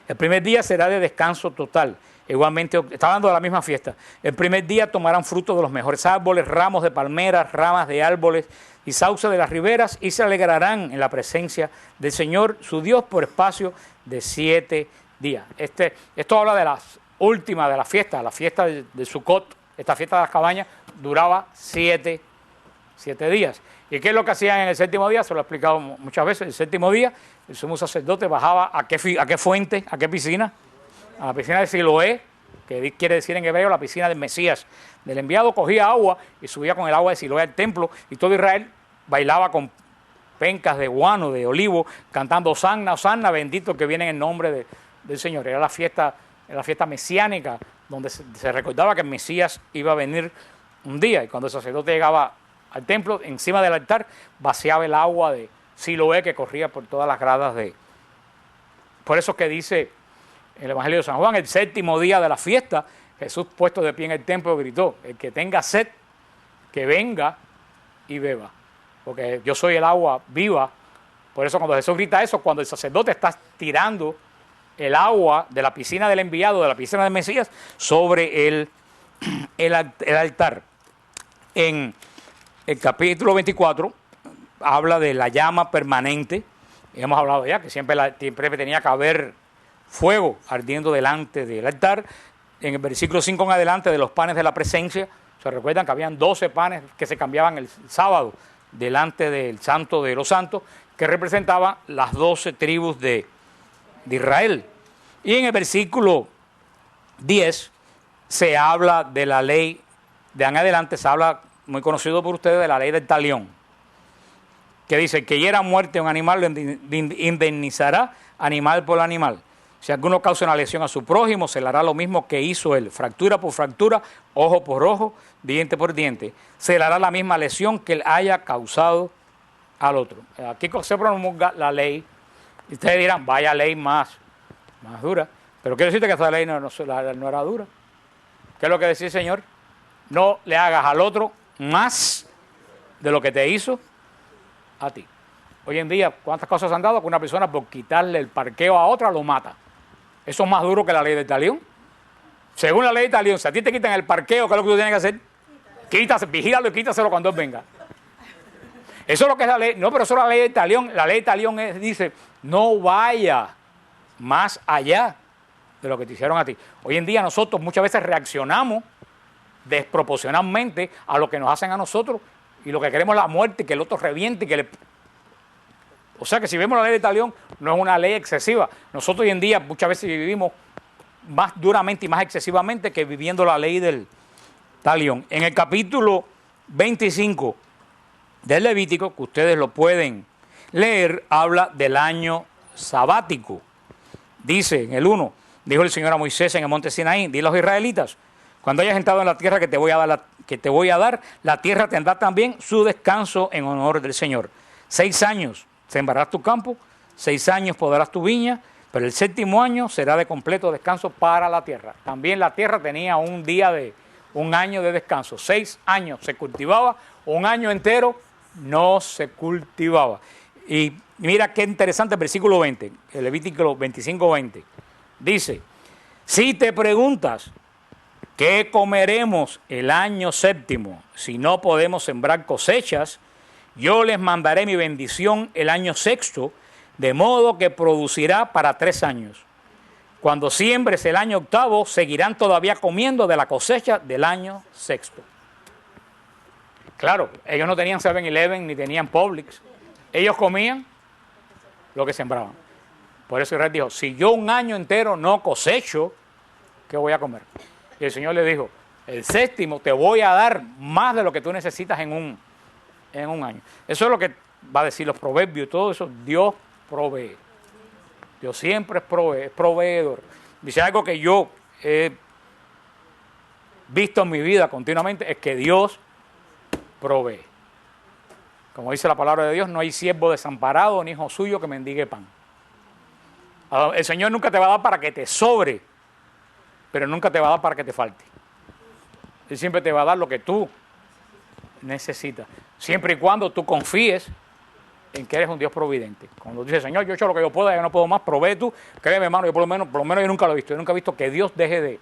El primer día será de descanso total. Igualmente, está hablando de la misma fiesta. El primer día tomarán fruto de los mejores árboles, ramos de palmeras, ramas de árboles y sauces de las riberas, y se alegrarán en la presencia del Señor, su Dios, por espacio de 7 días. Esto habla de las últimas de la fiesta de Sukkot. Esta fiesta de las cabañas duraba 7 días. ¿Y qué es lo que hacían en el 7º día? Se lo he explicado muchas veces. El 7º día, el sumo sacerdote bajaba ¿a qué fuente? ¿A qué piscina? A la piscina de Siloé, que quiere decir en hebreo la piscina del Mesías, del enviado. Cogía agua y subía con el agua de Siloé al templo, y todo Israel bailaba con pencas de guano, de olivo, cantando Hosanna, Hosanna, bendito que viene en el nombre del Señor. Era la fiesta mesiánica, donde se recordaba que el Mesías iba a venir un día, y cuando el sacerdote llegaba al templo, encima del altar, vaciaba el agua de Siloé que corría por todas las gradas Por eso que dice el Evangelio de San Juan, el 7º día de la fiesta, Jesús, puesto de pie en el templo, gritó: el que tenga sed, que venga y beba, porque yo soy el agua viva. Por eso cuando Jesús grita eso, cuando el sacerdote está tirando el agua de la piscina del enviado, de la piscina del Mesías, sobre el altar. En el capítulo 24 habla de la llama permanente. Hemos hablado ya que siempre tenía que haber fuego ardiendo delante del altar. En el versículo 5 en adelante, de los panes de la presencia, se recuerdan que habían 12 panes que se cambiaban el sábado delante del Santo de los Santos, que representaban las 12 tribus de Israel. Y en el versículo 10 se habla de la ley, de en adelante se habla, muy conocido por ustedes, de la ley del talión, que dice: que hiera muerte a un animal, lo indemnizará animal por animal. Si alguno causa una lesión a su prójimo, se le hará lo mismo que hizo él: fractura por fractura, ojo por ojo, diente por diente. Se le hará la misma lesión que él haya causado al otro. Aquí se promulga la ley. Y ustedes dirán: vaya ley más dura. Pero quiero decirte que esta ley no era dura. ¿Qué es lo que decía el Señor? No le hagas al otro más de lo que te hizo a ti. Hoy en día, ¿cuántas cosas han dado que una persona, por quitarle el parqueo a otra, lo mata? Eso es más duro que la ley del talión. Según la ley del talión, si a ti te quitan el parqueo, ¿qué es lo que tú tienes que hacer? Vigílalo y quítaselo cuando él venga. Eso es lo que es la ley. No, pero eso es la ley del talión. La ley del talión dice: no vaya más allá de lo que te hicieron a ti. Hoy en día nosotros muchas veces reaccionamos desproporcionalmente a lo que nos hacen a nosotros, y lo que queremos es la muerte, que el otro reviente, O sea que si vemos la ley del talión, no es una ley excesiva. Nosotros hoy en día muchas veces vivimos más duramente y más excesivamente que viviendo la ley del talión. En el capítulo 25 del Levítico, que ustedes lo pueden leer, habla del año sabático. Dice en el 1: dijo el Señor a Moisés en el monte Sinaí: di a los israelitas, cuando hayas entrado en la tierra que te voy a dar, la tierra tendrá también su descanso en honor del Señor. 6 años sembrarás tu campo, 6 años podarás tu viña, Pero el séptimo año será de completo descanso para la tierra. También la tierra tenía un año de descanso. 6 años se cultivaba, un año entero no se cultivaba. Y mira qué interesante el versículo 20, el Levítico 25:20. Dice, si te preguntas, ¿qué comeremos el año séptimo si no podemos sembrar cosechas? Yo les mandaré mi bendición el año sexto, de modo que producirá para 3 años. Cuando siembres el año octavo, seguirán todavía comiendo de la cosecha del año sexto. Claro, ellos no tenían 7-Eleven ni tenían Publix. Ellos comían lo que sembraban. Por eso Israel dijo, si yo un año entero no cosecho, ¿qué voy a comer? Y el Señor le dijo, el séptimo te voy a dar más de lo que tú necesitas en un año. Eso es lo que va a decir los proverbios y todo eso. Dios provee. Dios siempre es proveedor. Dice algo que yo he visto en mi vida continuamente, es que Dios provee. Como dice la palabra de Dios, no hay siervo desamparado ni hijo suyo que mendigue pan. El Señor nunca te va a dar para que te sobre, pero nunca te va a dar para que te falte. Él siempre te va a dar lo que tú necesitas, siempre y cuando tú confíes en que eres un Dios providente. Cuando dices, Señor, yo he hecho lo que yo puedo, yo no puedo más, provee tú. Créeme, hermano, yo por lo menos yo nunca lo he visto. Yo nunca he visto que Dios deje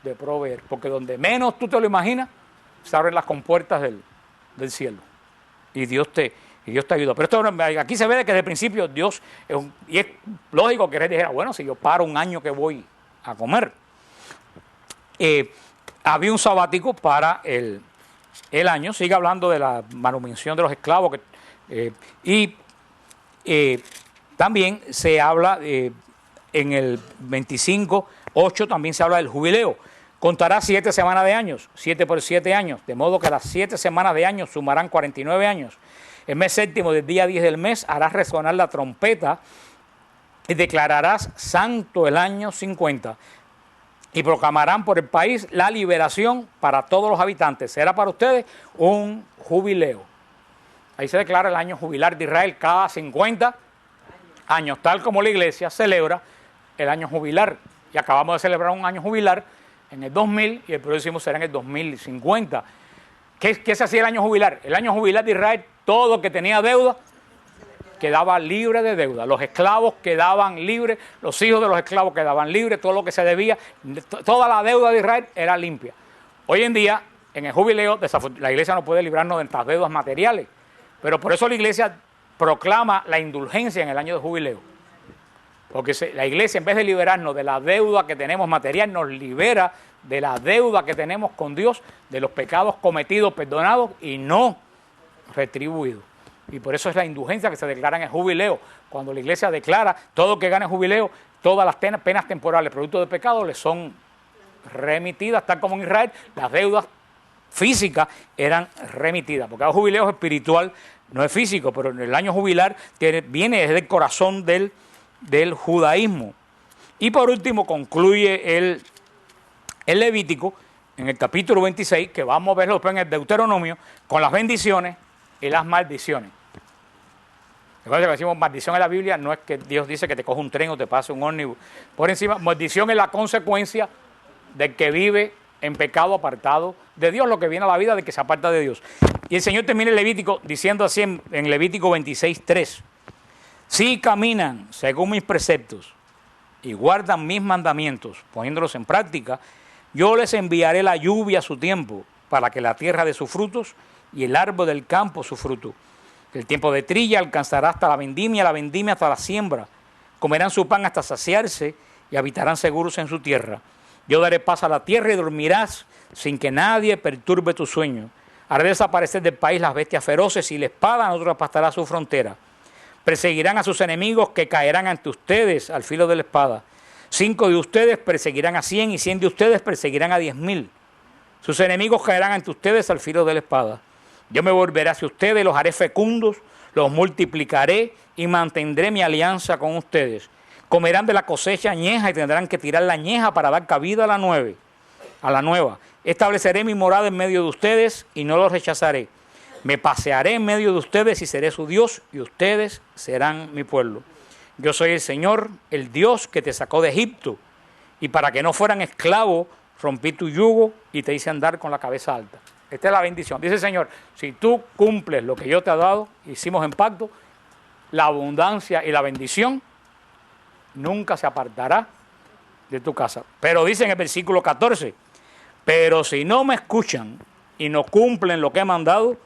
de proveer, porque donde menos tú te lo imaginas, se abren las compuertas del cielo. Y Dios te ayuda. Pero esto aquí se ve que desde el principio Dios, y es lógico que él dijera, bueno, si yo paro un año que voy a comer. Había un sabático para el año, sigue hablando de la manutención de los esclavos, también se habla, en el 25:8 también se habla del jubileo. Contará 7 semanas de años, 7 por 7 años, de modo que las 7 semanas de años sumarán 49 años. El mes séptimo del día 10 del mes harás resonar la trompeta y declararás santo el año 50. Y proclamarán por el país la liberación para todos los habitantes. Será para ustedes un jubileo. Ahí se declara el año jubilar de Israel cada 50 años, tal como la iglesia celebra el año jubilar. Y acabamos de celebrar un año jubilar en el 2000 y el próximo será en el 2050. ¿Qué se hacía el año jubilar? El año jubilar de Israel, todo que tenía deuda quedaba libre de deuda. Los esclavos quedaban libres, los hijos de los esclavos quedaban libres, todo lo que se debía, toda la deuda de Israel era limpia. Hoy en día, en el jubileo, la iglesia no puede librarnos de estas deudas materiales, pero por eso la iglesia proclama la indulgencia en el año de jubileo. Porque la iglesia, en vez de liberarnos de la deuda que tenemos material, nos libera de la deuda que tenemos con Dios, de los pecados cometidos, perdonados y no retribuidos. Y por eso es la indulgencia que se declara en el jubileo. Cuando la iglesia declara todo que gane jubileo, todas las penas temporales producto de pecado le son remitidas, tal como en Israel, las deudas físicas eran remitidas. Porque el jubileo es espiritual, no es físico, pero en el año jubilar viene desde el corazón del judaísmo. Y por último concluye el Levítico en el capítulo 26, que vamos a verlo después en el Deuteronomio, con las bendiciones y las maldiciones. Recuerda que decimos maldición en la Biblia, no es que Dios dice que te coja un tren o te pase un ómnibus por encima. Maldición es la consecuencia del que vive en pecado apartado de Dios, lo que viene a la vida de que se aparta de Dios. Y el Señor termina el Levítico diciendo así en Levítico 26:3: si caminan según mis preceptos y guardan mis mandamientos, poniéndolos en práctica, yo les enviaré la lluvia a su tiempo, para que la tierra dé sus frutos y el árbol del campo su fruto. El tiempo de trilla alcanzará hasta la vendimia hasta la siembra. Comerán su pan hasta saciarse y habitarán seguros en su tierra. Yo daré paz a la tierra y dormirás sin que nadie perturbe tu sueño. Haré desaparecer del país las bestias feroces y la espada no traspasará su frontera. Perseguirán a sus enemigos que caerán ante ustedes al filo de la espada. 5 de ustedes perseguirán a 100 y 100 de ustedes perseguirán a 10,000. Sus enemigos caerán ante ustedes al filo de la espada. Yo me volveré hacia ustedes, los haré fecundos, los multiplicaré y mantendré mi alianza con ustedes. Comerán de la cosecha añeja y tendrán que tirar la añeja para dar cabida a la nueva. Estableceré mi morada en medio de ustedes y no los rechazaré. Me pasearé en medio de ustedes y seré su Dios y ustedes serán mi pueblo. Yo soy el Señor, el Dios que te sacó de Egipto, y para que no fueran esclavos, rompí tu yugo y te hice andar con la cabeza alta. Esta es la bendición. Dice el Señor, si tú cumples lo que yo te he dado, hicimos en pacto, la abundancia y la bendición nunca se apartará de tu casa. Pero dice en el versículo 14, pero si no me escuchan y no cumplen lo que he mandado,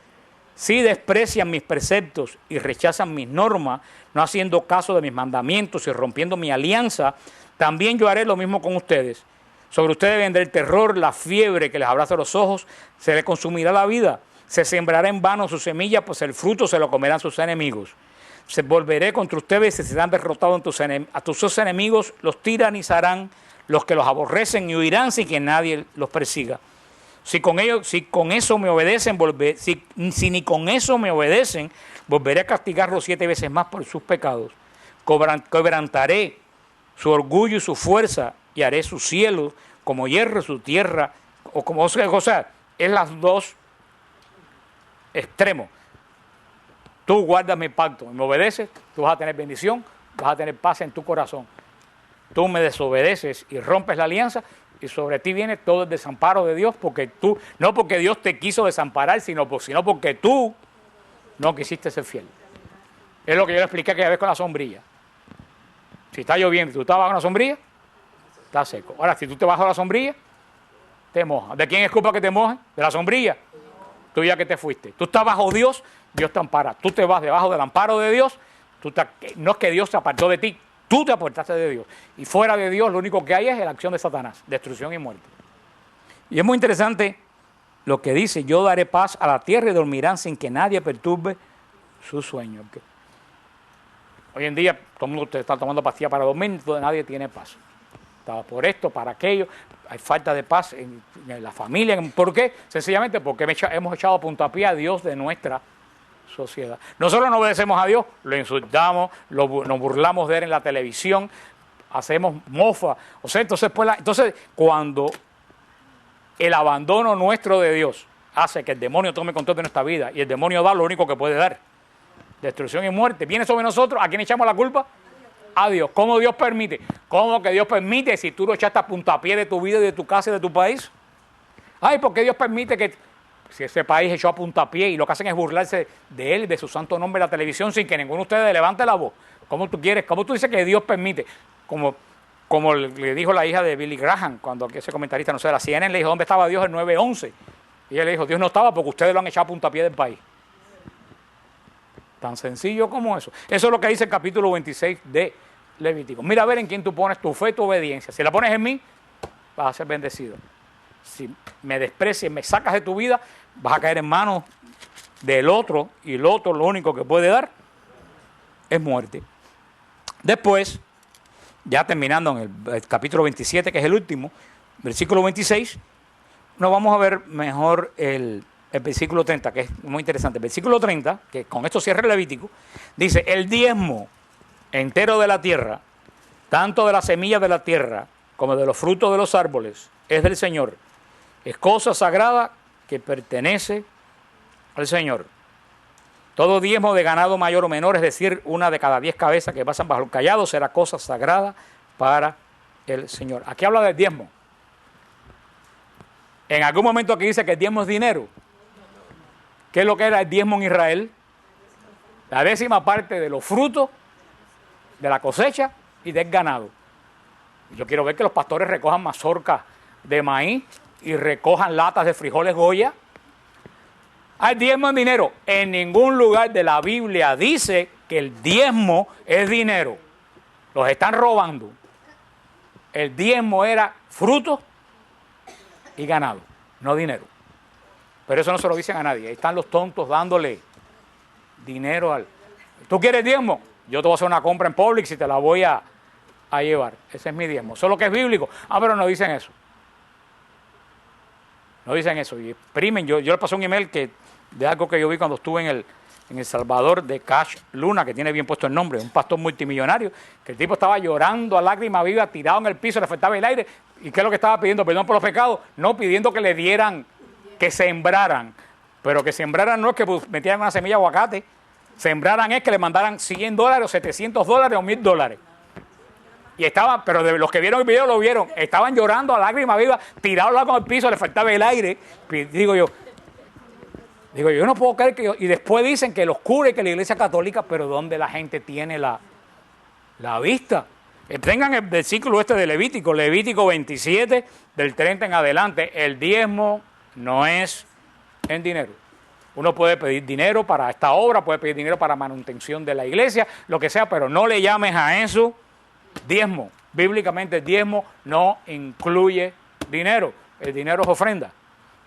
si desprecian mis preceptos y rechazan mis normas, no haciendo caso de mis mandamientos y rompiendo mi alianza, también yo haré lo mismo con ustedes. Sobre ustedes vendrá el terror, la fiebre que les abraza los ojos, se les consumirá la vida, se sembrará en vano su semilla, pues el fruto se lo comerán sus enemigos. Se volveré contra ustedes y se serán derrotados a tus enemigos, los tiranizarán, los que los aborrecen y huirán sin que nadie los persiga. Si con eso me obedecen, si ni con eso me obedecen, volveré a castigarlos 7 veces más por sus pecados. Quebrantaré su orgullo y su fuerza y haré su cielo como hierro, su tierra, o sea, es las dos extremos. Tú guardas mi pacto y me obedeces, tú vas a tener bendición, vas a tener paz en tu corazón. Tú me desobedeces y rompes la alianza y sobre ti viene todo el desamparo de Dios, no porque Dios te quiso desamparar, sino porque tú no quisiste ser fiel. Es lo que yo le expliqué aquella vez con la sombrilla. Si está lloviendo y tú estás bajo una sombrilla, está seco. Ahora, si tú te bajas la sombrilla, te mojas. ¿De quién es culpa que te mojes? ¿De la sombrilla? Tú ya que te fuiste. Tú estás bajo Dios, Dios te ampara. Tú te vas debajo del amparo de Dios, no es que Dios se apartó de ti, tú te apartaste de Dios. Y fuera de Dios lo único que hay es la acción de Satanás, destrucción y muerte. Y es muy interesante lo que dice, yo daré paz a la tierra y dormirán sin que nadie perturbe su sueño. Hoy en día todo el mundo está tomando pastillas para dormir, nadie tiene paz. Por esto, para aquello, hay falta de paz en la familia. ¿Por qué? Sencillamente porque hemos echado a puntapié a Dios de nuestra sociedad. Nosotros no obedecemos a Dios, lo insultamos, nos burlamos de él en la televisión, hacemos mofa. O sea, entonces cuando el abandono nuestro de Dios hace que el demonio tome control de nuestra vida, y el demonio da lo único que puede dar, destrucción y muerte, viene sobre nosotros, ¿a quién echamos la culpa? A Dios. ¿Cómo Dios permite? ¿Cómo que Dios permite si tú lo echaste a puntapié de tu vida y de tu casa y de tu país? Ay, ¿por qué Dios permite que si ese país echó a puntapié y lo que hacen es burlarse de él y de su santo nombre en la televisión sin que ninguno de ustedes levante la voz? ¿Cómo tú dices que Dios permite? Como le dijo la hija de Billy Graham, cuando ese comentarista, no sé, la CNN le dijo, ¿dónde estaba Dios el 9/11? Y él le dijo, Dios no estaba porque ustedes lo han echado a puntapié del país. Tan sencillo como eso. Eso es lo que dice el capítulo 26 de Levítico. Mira a ver en quién tú pones tu fe, tu obediencia. Si la pones en mí, vas a ser bendecido. Si me desprecias, me sacas de tu vida, vas a caer en manos del otro, y el otro lo único que puede dar es muerte. Después, ya terminando en el capítulo 27, que es el último, versículo 26, nos vamos a ver mejor el versículo 30, que es muy interesante. El versículo 30, que con esto cierra el Levítico, dice, el diezmo entero de la tierra, tanto de las semillas de la tierra como de los frutos de los árboles, es del Señor. Es cosa sagrada que pertenece al Señor. Todo diezmo de ganado mayor o menor, es decir, 1 de cada 10 cabezas que pasan bajo el cayado, será cosa sagrada para el Señor. Aquí habla del diezmo. En algún momento aquí dice que el diezmo es dinero. ¿Qué es lo que era el diezmo en Israel? La 10ª parte de los frutos, de la cosecha y del ganado. Yo quiero ver que los pastores recojan mazorcas de maíz y recojan latas de frijoles Goya. Hay diezmo en dinero. En ningún lugar de la Biblia dice que el diezmo es dinero. Los están robando. El diezmo era fruto y ganado, no dinero. Pero eso no se lo dicen a nadie. Ahí están los tontos dándole dinero al... ¿Tú quieres diezmo? Yo te voy a hacer una compra en Publix y te la voy a llevar. Ese es mi diezmo. Eso es lo que es bíblico. Pero no dicen eso. No dicen eso. Y exprimen. Yo le pasé un email de algo que yo vi cuando estuve en El Salvador, de Cash Luna, que tiene bien puesto el nombre, un pastor multimillonario, que el tipo estaba llorando a lágrima viva, tirado en el piso, le faltaba el aire. ¿Y qué es lo que estaba pidiendo? Perdón por los pecados. No, pidiendo que le dieran, que sembraran. Pero que sembraran no es que metieran una semilla de aguacate. sembraran es que le mandaran $100 o $700 o $1000. Y estaban, pero de los que vieron el video lo vieron, estaban llorando a lágrimas vivas, tirados con el piso, le faltaba el aire. Digo yo no puedo creer que y después dicen que los curas y que la iglesia católica, pero ¿dónde la gente tiene la vista? Tengan el versículo de Levítico 27, del 30 en adelante. El diezmo no es en dinero. Uno puede pedir dinero para esta obra, puede pedir dinero para manutención de la iglesia, lo que sea, pero no le llames a eso diezmo. Bíblicamente el diezmo no incluye dinero. El dinero es ofrenda.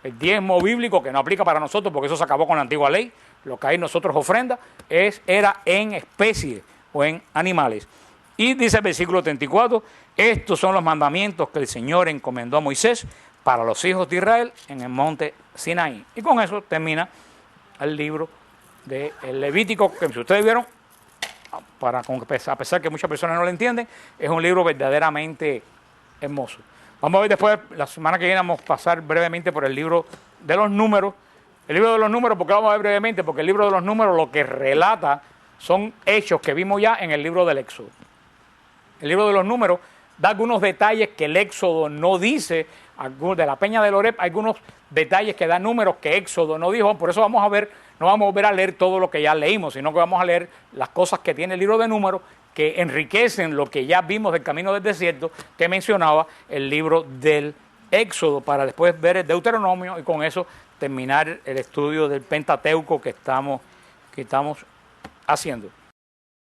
El diezmo bíblico, que no aplica para nosotros porque eso se acabó con la antigua ley, lo que hay nosotros ofrenda, era en especie o en animales. Y dice el versículo 34, estos son los mandamientos que el Señor encomendó a Moisés para los hijos de Israel en el monte Sinaí. Y con eso termina el libro del Levítico, que si ustedes vieron, a pesar que muchas personas no lo entienden, es un libro verdaderamente hermoso. Vamos a ver después, la semana que viene vamos a pasar brevemente por el libro de los números. El libro de los números, ¿por qué vamos a ver brevemente? Porque el libro de los números lo que relata son hechos que vimos ya en el libro del Éxodo. El libro de los números da algunos detalles que el Éxodo no dice, de la Peña del Oreb, algunos detalles que da números que Éxodo no dijo. Por eso vamos a ver, no vamos a volver a leer todo lo que ya leímos, sino que vamos a leer las cosas que tiene el libro de números que enriquecen lo que ya vimos del camino del desierto que mencionaba el libro del Éxodo, para después ver el Deuteronomio y con eso terminar el estudio del Pentateuco que estamos haciendo.